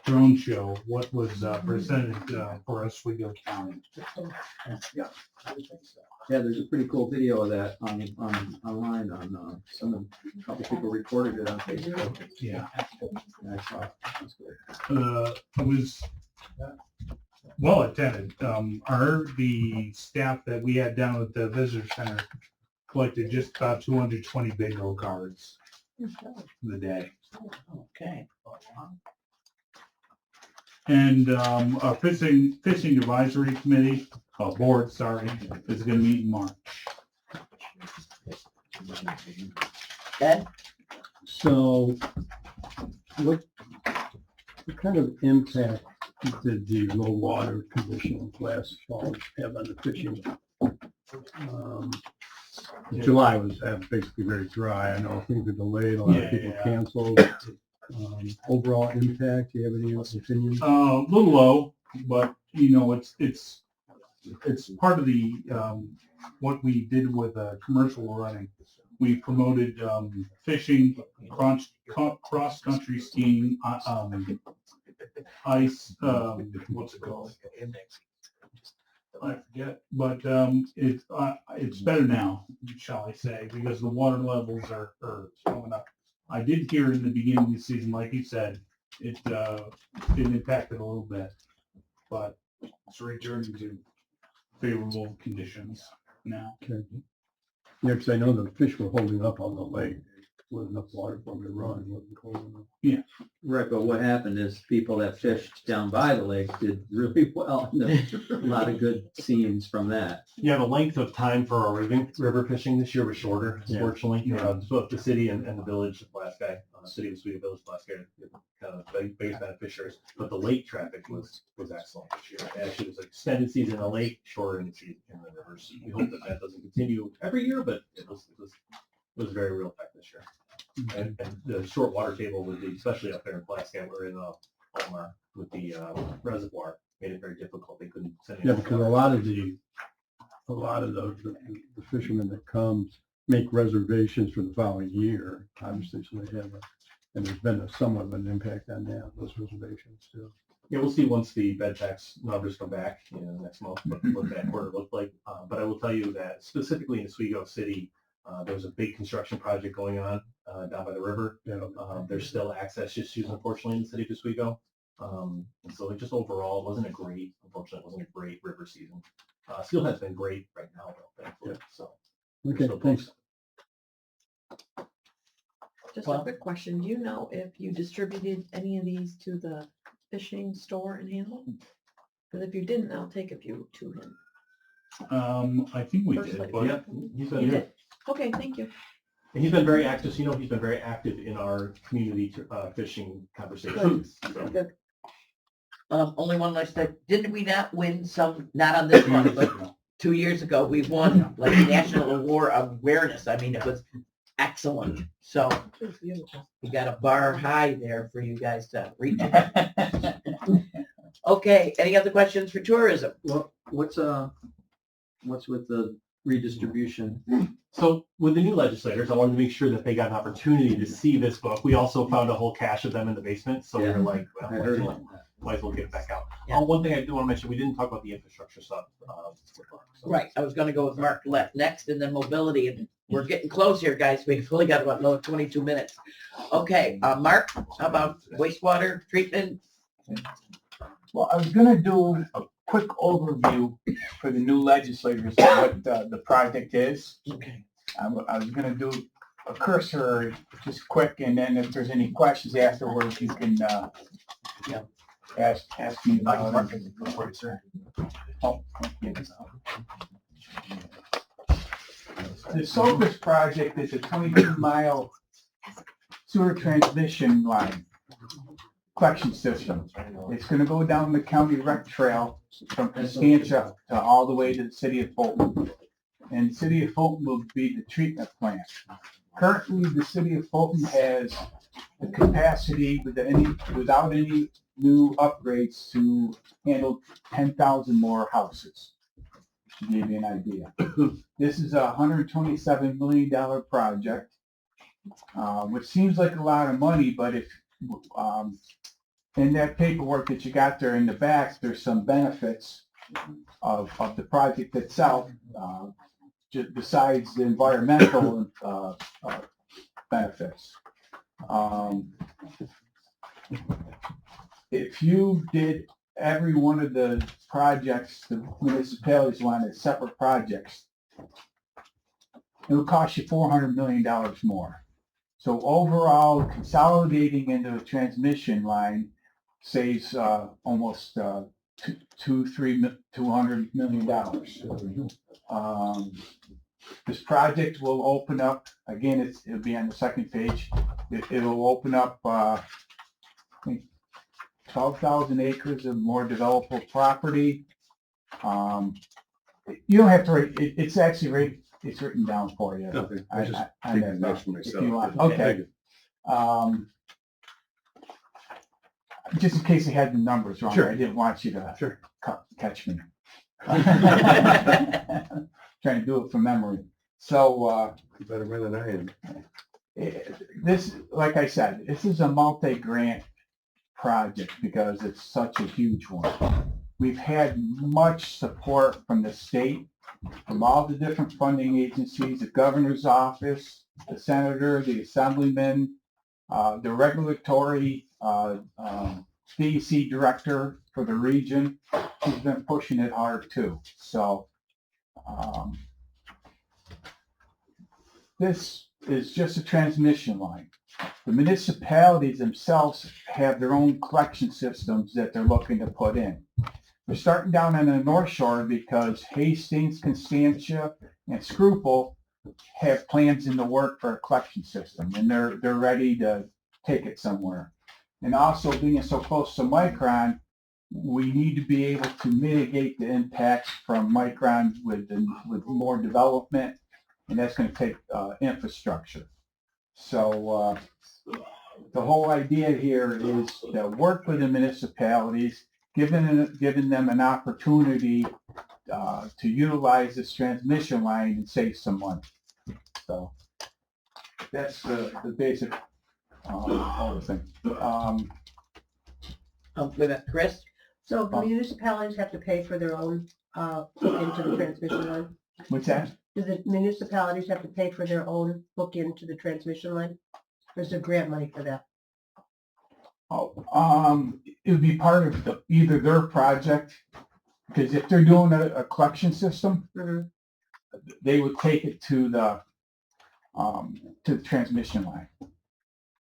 drone show, what was presented for Oswego County. Yeah, there's a pretty cool video of that online on a couple people recorded it on Facebook. Yeah. I saw it. That's good. It was well attended. The staff that we had down at the visitor center collected just about 220 bingo cards for the day. Okay. And our fishing advisory committee, board, sorry, is going to meet in March. Ed? So what kind of impact did the low water conditions last fall have on the fishing? July was basically very dry. I know things were delayed, a lot of people canceled. Overall impact, do you have any opinions? A little low, but it's part of the what we did with commercial running. We promoted fishing, cross country skiing, ice. What's it called? I forget, but it's better now, shall I say, because the water levels are going up. I did hear in the beginning of the season, like you said, it impacted a little bit, but it's returning to favorable conditions now. Okay. Yeah, because I know the fish were holding up on the lake. There wasn't enough water for them to run. It wasn't cold enough. Yeah. Right, but what happened is people that fished down by the lake did really well. And there's a lot of good scenes from that. Yeah, the length of time for our river fishing this year was shorter, Yeah. unfortunately. Both the city and the village of Pulaski, city of Oswego, village of Pulaski, are kind of the biggest beneficiaries. But the lake traffic was excellent this year. Actually, it was an extended season in the lake, shorter in the season in the rivers. We hope that doesn't continue every year, but it was very real effect this year. And the short water table would be, especially up there in Pulaski, we're in Palmer with the reservoir, made it very difficult. They couldn't send it. Yeah, because a lot of the fishermen that come make reservations for the following year, obviously, so they have and there's been somewhat of an impact on those reservations too. Yeah, we'll see once the bed tax numbers come back next month, what that quarter looked like. But I will tell you that specifically in Oswego City, there was a big construction project going on down by the river. There's still access issues, unfortunately, in the city of Oswego. And so it just overall wasn't a great river season. Steelhead's been great right now, though, thankfully. So, Okay, thanks. Just a quick question. Do you know if you distributed any of these to the fishing store in Handle? Because if you didn't, I'll take a few to him. I think we First did. lady. But Yeah, he's been You here. did? Okay, thank you. And he's been very active. So, he's been very active in our community fishing conversations. So. Good. Only one last thing. Didn't we not win some, not on this one, but 2 years ago, we won like National Award of Awareness. I mean, it was excellent. So It was beautiful. we got a bar high there for you guys to reach. Okay, any other questions for tourism? Well, what's with the redistribution? So with the new legislators, I wanted to make sure that they got an opportunity to see this book. We also found a whole cache of them in the basement. So we were like, well, I heard about might as well get it back out. Yeah. One thing I do want to mention, we didn't talk about the infrastructure stuff. So. Right, I was gonna go with Mark left next and then mobility, and we're getting close here, guys. We've only got about another 22 minutes. Okay, Mark, how about wastewater treatment? Well, I was gonna do a quick overview for the new legislators of what the project is. Okay. I was gonna do a cursory, just quick, and then if there's any questions afterwards, you can ask me about it. Oh, the Socus project is a 22-mile sewer transmission line collection system. It's gonna go down the county rec trail from Constantia to all the way to the city of Fulton. And the city of Fulton will be the treatment plant. Currently, the city of Fulton has the capacity without any new upgrades to handle 10,000 more houses, to give you an idea. This is a $127 million project, which seems like a lot of money, but if in that paperwork that you got there in the back, there's some benefits of the project itself, besides the environmental benefits. If you did every one of the projects, the municipalities wanted separate projects, it would cost you $400 million more. So overall, consolidating into a transmission line saves almost $200 million. This project will open up, again, it'll be on the second page. It'll open up, I think, 12,000 acres of more developable property. You don't have to write, it's actually it's written down for you. Okay, I just on taking that, notes for if myself. you want. Okay. Okay. Just in case I had the numbers wrong, Sure. I didn't want you to Sure. catch me. Trying to do it from memory. So, You better win than I am. this, like I said, this is a multi-grant project because it's such a huge one. We've had much support from the state, from all the different funding agencies, the governor's office, the senator, the assemblyman, the regulatory DEC director for the region. He's been pushing it hard too. So this is just a transmission line. The municipalities themselves have their own collection systems that they're looking to put in. We're starting down on the North Shore because Hastings, Constantia, and Scruple have plans in the work for a collection system, and they're ready to take it somewhere. And also, being so close to Micron, we need to be able to mitigate the impacts from Micron with more development, and that's going to take infrastructure. So the whole idea here is to work with the municipalities, giving them an opportunity to utilize this transmission line and save some money. So that's the basic whole thing. Chris? So the municipalities have to pay for their own, hook into the transmission line? What's that? Do the municipalities have to pay for their own hook into the transmission line? Or is there grant money for that? It would be part of either their project, because if they're doing a collection system, they would take it to the transmission line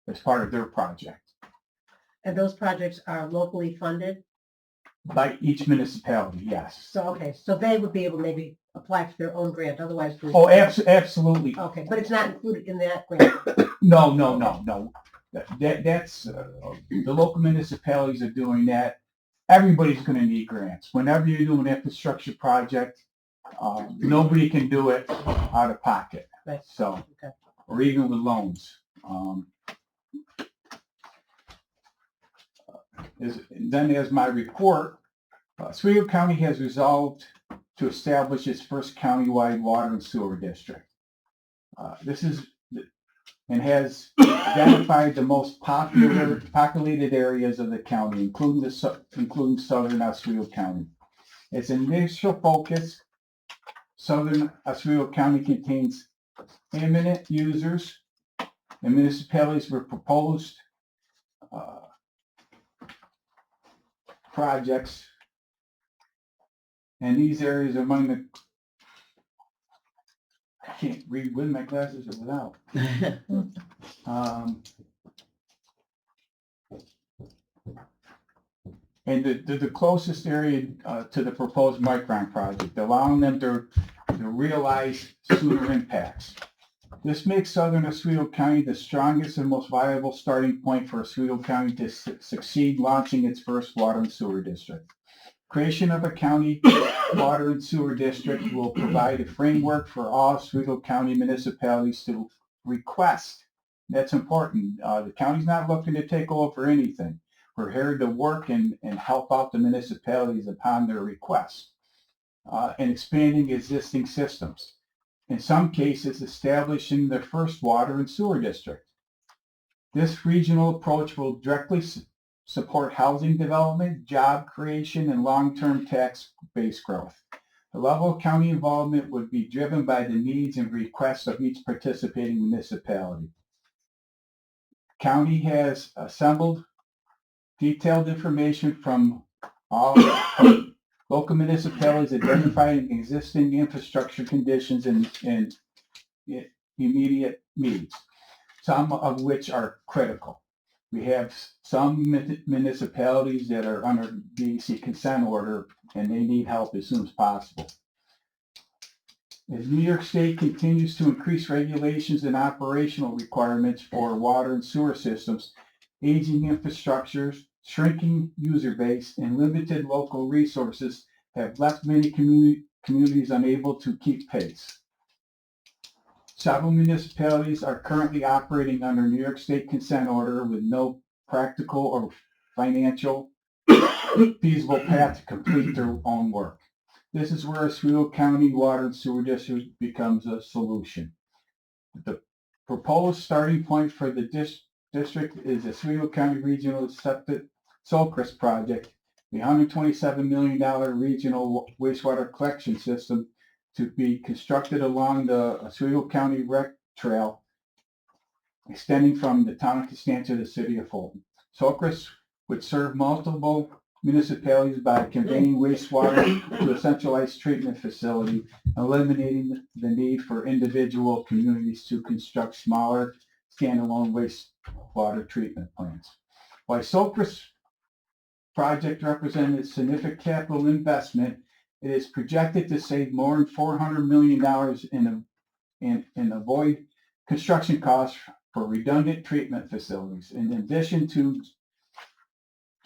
as part of their project. And those projects are locally funded? By each municipality, yes. So, okay, so they would be able to maybe apply for their own grant, otherwise. Oh, absolutely. Okay, but it's not included in that grant? No. That's, the local municipalities are doing that. Everybody's gonna need grants. Whenever you do an infrastructure project, nobody can do it out of pocket. Right. So, Okay. or even with loans. Then there's my report. Oswego County has resolved to establish its first countywide water and sewer district. This is, and has identified the most populated areas of the county, including southern Oswego County. Its initial focus, southern Oswego County contains eminent users, and municipalities were proposed projects, and these areas are among the, I can't read with my glasses or without. And the closest area to the proposed Micron project, allowing them to realize sooner impacts. This makes southern Oswego County the strongest and most viable starting point for Oswego County to succeed launching its first water and sewer district. Creation of a county water and sewer district will provide a framework for all Oswego County municipalities to request. That's important. The county's not looking to take over anything. We're here to work and help out the municipalities upon their requests and expanding existing systems. In some cases, establishing their first water and sewer district. This regional approach will directly support housing development, job creation, and long-term tax-based growth. The level of county involvement would be driven by the needs and requests of each participating municipality. County has assembled detailed information from All local municipalities identifying existing infrastructure conditions and immediate needs, some of which are critical. We have some municipalities that are under DEC consent order and they need help as soon as possible. As New York State continues to increase regulations and operational requirements for water and sewer systems, aging infrastructures, shrinking user base, and limited local resources have left many communities unable to keep pace. Several municipalities are currently operating under New York State consent order with no practical or financial feasible path to complete their own work. This is where Oswego County Water and Sewer District becomes a solution. The proposed starting point for the district is Oswego County Regional Septic SOCRIS project, the $127 million regional wastewater collection system to be constructed along the Oswego County Rec Trail, extending from the town of Costanza to the city of Fulton. SOCRIS would serve multiple municipalities by conveying wastewater to a centralized treatment facility, eliminating the need for individual communities to construct smaller standalone wastewater treatment plants. While SOCRIS project represented a significant capital investment, it is projected to save more than $400 million in avoid construction costs for redundant treatment facilities, in addition to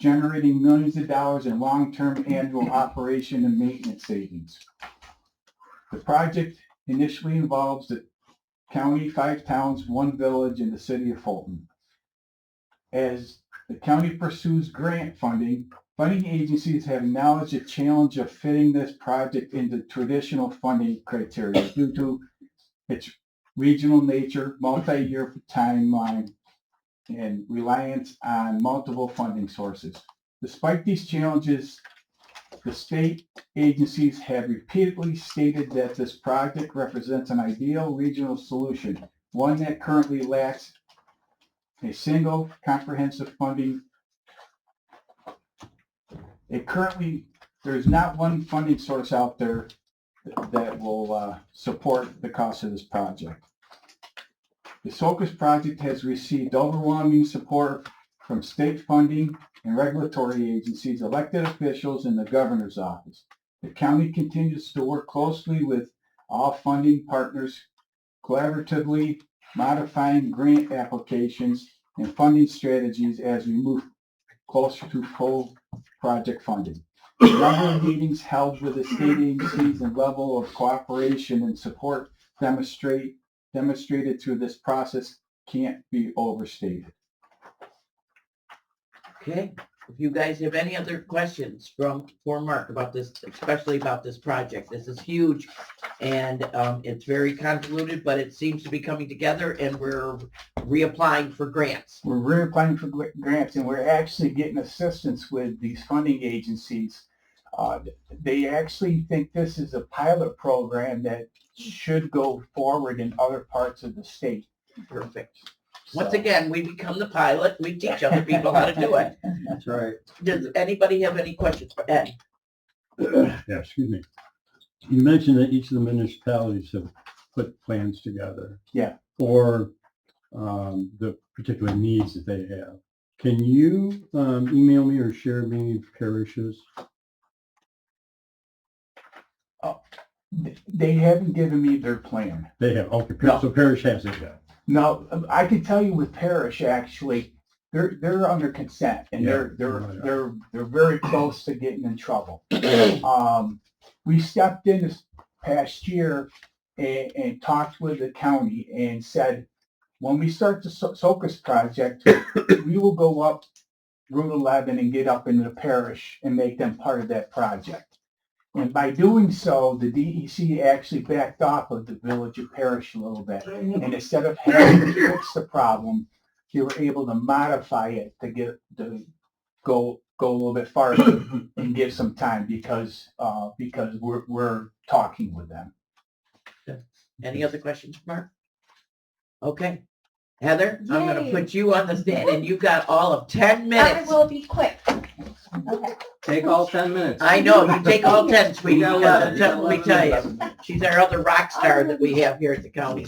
generating millions of dollars in long-term annual operation and maintenance savings. The project initially involves the county, 5 towns, 1 village, and the city of Fulton. As the county pursues grant funding agencies have acknowledged the challenge of fitting this project into traditional funding criteria due to its regional nature, multi-year timeline, and reliance on multiple funding sources. Despite these challenges, the state agencies have repeatedly stated that this project represents an ideal regional solution, one that currently lacks a single comprehensive funding. There's not one funding source out there that will support the cost of this project. The SOCRIS project has received overwhelming support from state funding and regulatory agencies, elected officials, and the governor's office. The county continues to work closely with all funding partners, collaboratively modifying grant applications and funding strategies as we move closer to full project funding. The number of meetings held with the state agencies and level of cooperation and support demonstrated through this process can't be overstated. Okay, if you guys have any other questions for Mark about this, especially about this project, this is huge and it's very convoluted, but it seems to be coming together and we're reapplying for grants. We're reapplying for grants and we're actually getting assistance with these funding agencies. They actually think this is a pilot program that should go forward in other parts of the state. Perfect. Once again, we become the pilot. We teach other people how to do it. That's right. Does anybody have any questions for Ed? Yeah, excuse me. You mentioned that each of the municipalities have put plans together. Yeah. For the particular needs that they have. Can you email me or share me parishes? They haven't given me their plan. They have. Okay, No. So parish has it yet. No, I can tell you with Parish, actually, they're under consent and Yeah. they're very close to getting in trouble. We stepped in this past year and talked with the county and said, when we start the SOCRIS project, we will go up Route 11 and get up into the parish and make them part of that project. And by doing so, the DEC actually backed off of the village of Parish a little bit. And instead of having to fix the problem, they were able to modify it to go a little bit farther and give some time because we're talking with them. Any other questions, Mark? Okay. Heather, I'm going to Yay. put you on the stand and you've got all of 10 minutes. I will be quick. Okay. Take all 10 minutes. I know, you take all 10, sweetie, You got because 11, that's what we tell you. She's our other rock star that we have here at the county.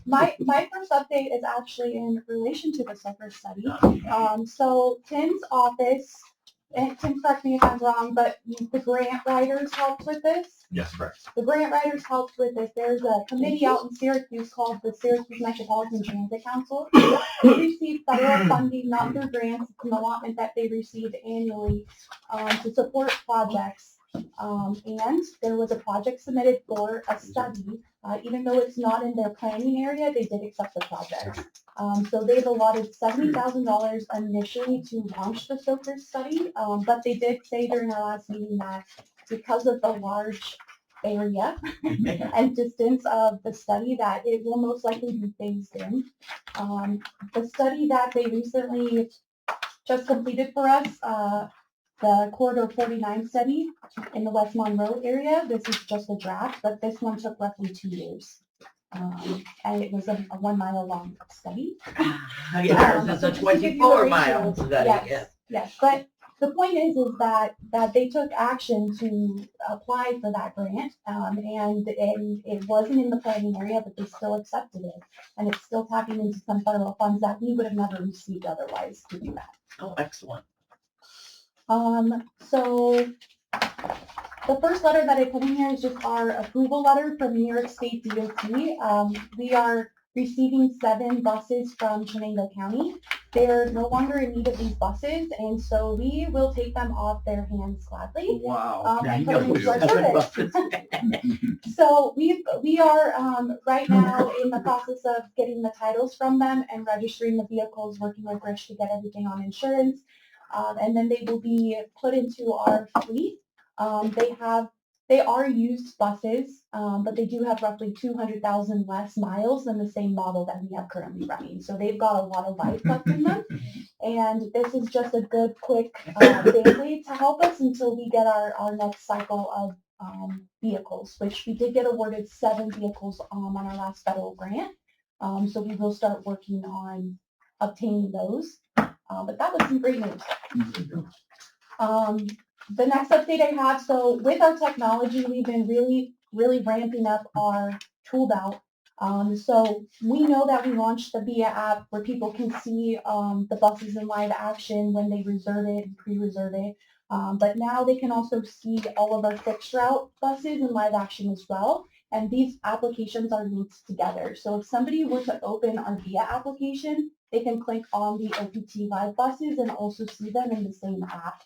My first update is actually in relation to the SOFR study. So Tim's office, and Tim, correct me if I'm wrong, but the grant writers helped with this. Yes, correct. The grant writers helped with this. There's a committee out in Syracuse called the Syracuse Metropolitan Transit Council. They receive federal funding, not through grants, it's an allotment that they receive annually to support projects. And there was a project submitted for a study. Even though it's not in their planning area, they did accept the project. So they've allotted $70,000 initially to launch the SOFR study, but they did say during our last meeting that because of the large area and distance of the study that it will most likely be phased in. The study that they recently just completed for us, the Corridor 49 study in the West Monroe area, this is just a draft, but this one took roughly 2 years. And it was a 1 mile long study. Yeah, it's a so just to give you the 24 mile ratio, study, yes, yes. yes, but the point is that they took action to apply for that grant, and it wasn't in the planning area, but they still accepted it, and it's still tapping into some federal funds that we would have never received otherwise to do that. Oh, excellent. So the first letter that I put in here is just our approval letter from New York State DOT. We are receiving 7 buses from Chenango County. They're no longer in need of these buses, and so we will take them off their hands gladly. Wow. And put them into our service. So we are right now in the process of getting the titles from them and registering the vehicles, working with Rich to get everything on insurance. And then they will be put into our fleet. They are used buses, but they do have roughly 200,000 less miles than the same model that we have currently running. So they've got a lot of life left in them. And this is just a good, quick Band-Aid to help us until we get our next cycle of vehicles, which we did get awarded 7 vehicles on our last federal grant. So we will start working on obtaining those. But that was some great news. The next update I have, so with our technology, we've been really ramping up our tool belt. So we know that we launched the VIA app where people can see the buses in live action when they reserve it and pre-reserve it. But now they can also see all of our fixed route buses in live action as well. And these applications are linked together. So if somebody were to open our VIA application, they can click on the OPT live buses and also see them in the same app.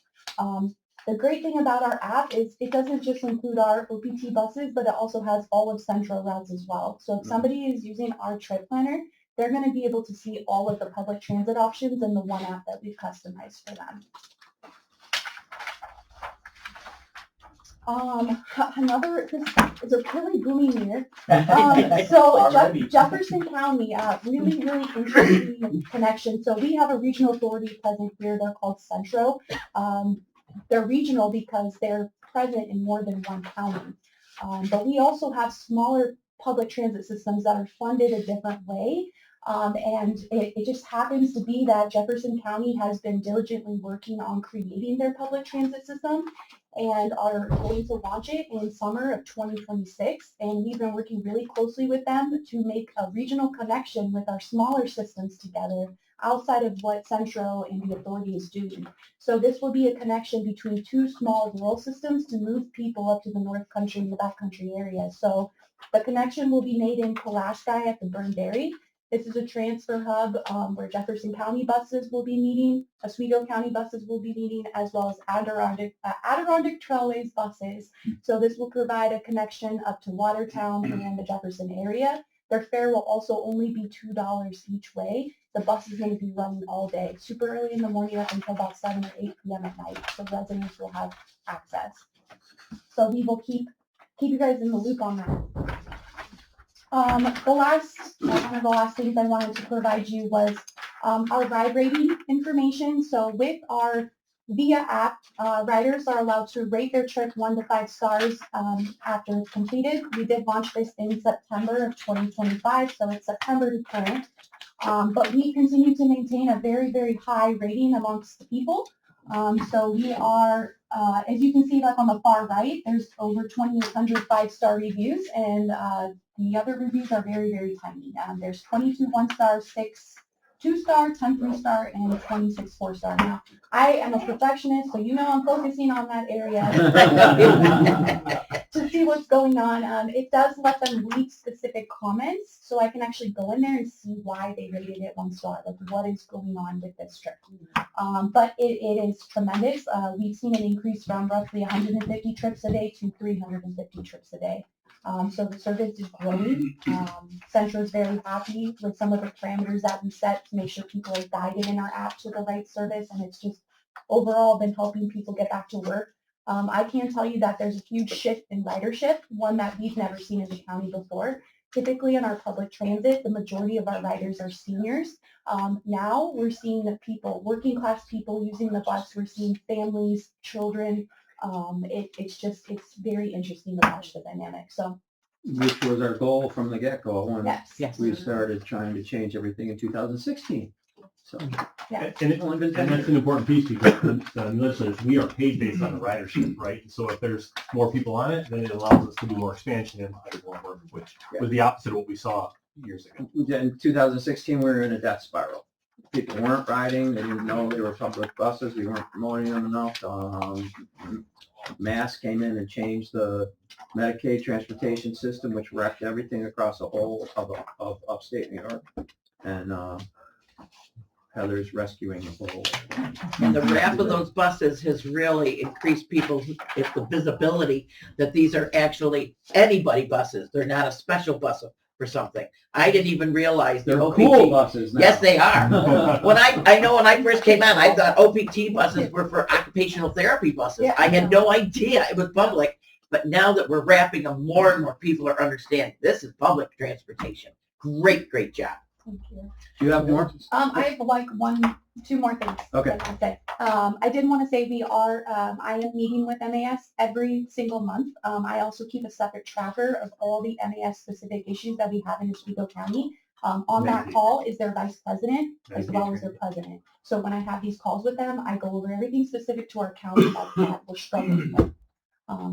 The great thing about our app is it doesn't just include our OPT buses, but it also has all of Central routes as well. So if somebody is using our trip planner, they're going to be able to see all of the public transit options in the one app that we've customized for them. This is a really booming year. So Jefferson County, really interesting connection. So we have a regional authority present here. They're called Centro. They're regional because they're present in more than one county. But we also have smaller public transit systems that are funded a different way. And it just happens to be that Jefferson County has been diligently working on creating their public transit system and are going to launch it in summer of 2026. And we've been working really closely with them to make a regional connection with our smaller systems together outside of what Centro and the authority is doing. So this will be a connection between 2 small rural systems to move people up to the North Country and the Back Country area. So the connection will be made in Pulaski at the Burn Dairy. This is a transfer hub where Jefferson County buses will be meeting, Oswego County buses will be meeting, as well as Adirondack Trailways buses. So this will provide a connection up to Watertown and the Jefferson area. Their fare will also only be $2 each way. The bus is going to be running all day, super early in the morning up until about 7 or 8 p.m. at night, so residents will have access. So we will keep you guys in the loop on that. One of the last things I wanted to provide you was our ride rating information. So with our VIA app, riders are allowed to rate their trip 1 to 5 stars after it's completed. We did launch this in September of 2025, so it's September to current. But we continue to maintain a very high rating amongst the people. So we are, as you can see, like on the far right, there's over 2,800 5-star reviews, and the other reviews are very, very tiny. There's 22 1-star, 6 2-star, 10 3-star, and 26 4-star. Now, I am a perfectionist, so you know I'm focusing on that area to see what's going on. It does let them read specific comments, so I can actually go in there and see why they rated it 1 star, like what is going on with this trip. But it is tremendous. We've seen an increase from roughly 150 trips a day to 350 trips a day. So the service is growing. Centra is very happy with some of the parameters that we set to make sure people are guided in our app to the right service, and it's just overall been helping people get back to work. I can tell you that there's a huge shift in ridership, one that we've never seen in the county before. Typically in our public transit, the majority of our riders are seniors. Now we're seeing the people, working class people using the bus. We're seeing families, children. It's very interesting to watch the dynamic. So, Which was our goal from the get-go when yes. we started trying to change everything in 2016. So, yeah. And that's an important piece because the listeners, we are paid based on the ridership, right? So if there's more people on it, then it allows us to do more expansion and hire more work, which was the opposite of what we saw years ago. In 2016, we were in a death spiral. People weren't riding. They didn't know they were public buses. We weren't promoting them enough. Mass came in and changed the Medicaid transportation system, which wrecked everything across the whole of upstate New York. And Heather's rescuing the whole. And the wrap of those buses has really increased people's the visibility that these are actually anybody buses. They're not a special bus for something. I didn't even realize they're OPT. Cool buses now. Yes, they are. When I know when I first came on, I thought OPT buses were for occupational therapy buses. Yeah. I had no idea it was public. But now that we're wrapping them, more and more people are understanding this is public transportation. Great job. Thank you. Do you have more? I have like 2 more things. Okay. That I said. I did want to say we are, I am meeting with MAS every single month. I also keep a separate tracker of all the MAS specific issues that we have in Oswego County. On that call is their vice president as well as their president. So when I have these calls with them, I go over everything specific to our county that we're struggling with.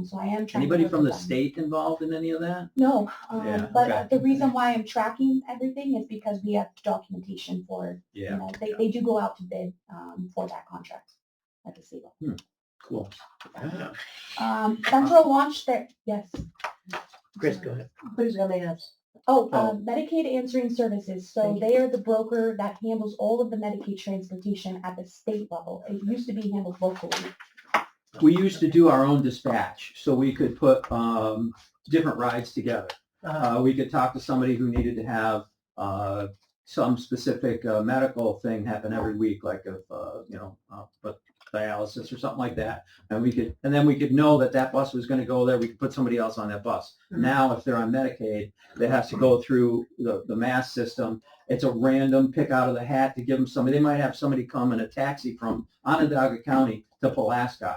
So I am trying. Anybody to from the state involved in any of that? No, Yeah, but okay. the reason why I'm tracking everything is because we have documentation for, Yeah. you know, they do go out to bid for that contract at the state level. Cool. Central launched their, yes. Chris, go ahead. Who's gonna ask? Medicaid Answering Services. So they are the broker that handles all of the Medicaid transportation at the state level. It used to be handled locally. We used to do our own dispatch, so we could put different rides together. We could talk to somebody who needed to have some specific medical thing happen every week, like but dialysis or something like that, and then we could know that bus was going to go there. We could put somebody else on that bus. Now, if they're on Medicaid, they have to go through the MAS system. It's a random pick out of the hat to give them somebody. They might have somebody come in a taxi from Onondaga County to Pulaski.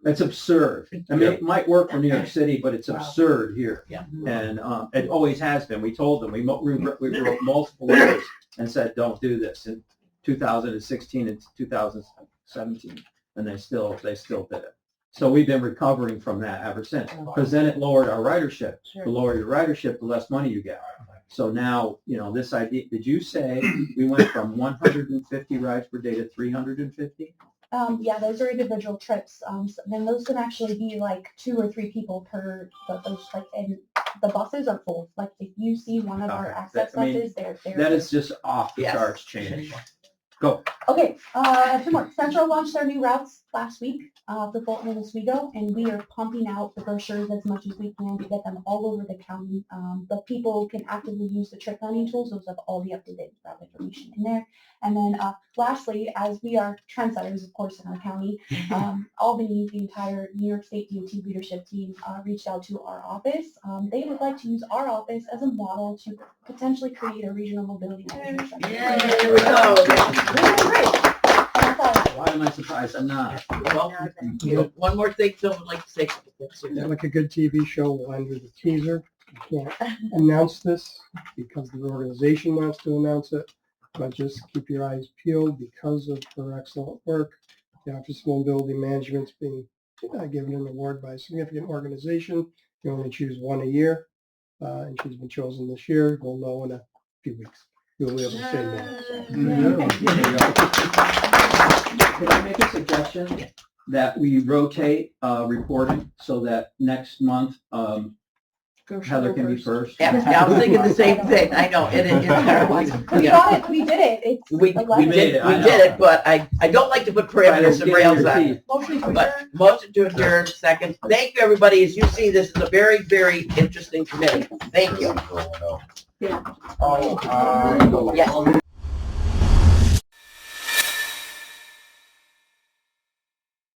It's absurd. I mean, it might work for New York City, but it's absurd here. Yeah. And it always has been. We told them, we wrote multiple letters and said, don't do this in 2016 and 2017. And they still did it. So we've been recovering from that ever since. Because then it lowered our ridership. The lower your ridership, the less money you get. So now, this idea, did you say we went from 150 rides per day to 350? Yeah, those are individual trips. Then those can actually be like 2 or 3 people per, and the buses are full. Like if you see one of our access buses, they're that is just off the charts change. Go. Okay, 2 more. Central launched their new routes last week for Fulton and Oswego, and we are pumping out the brochures as much as we can to get them all over the county. But people can actively use the trip planning tools. Those have all the up-to-date route information in there. And then lastly, as we are trendsetters, of course, in our county, Albany, the entire New York State DOT leadership team reached out to our office. They would like to use our office as a model to potentially create a regional mobility management center. Yeah, there we go. Why am I surprised? I'm not. Well, one more thing Phil would like to say. Like a good TV show, we'll end with a teaser. You can't announce this because the organization wants to announce it, but just keep your eyes peeled because of her excellent work. The Office of Home Building Management's being given an award by a significant organization. You only choose one a year, and she's been chosen this year. We'll know in a few weeks. We'll be able to say more. Could I make a suggestion that we rotate reporting so that next month Heather can be first? Yeah, I was thinking the same thing. I know, it's terrible. We Yeah. got it, we did it. It's We 11. did it, but I don't like to put parameters and rails on it. But motion to adjourn, second. Thank you, everybody. As you see, this is a very, very interesting committee. Thank you. Oh, Yes.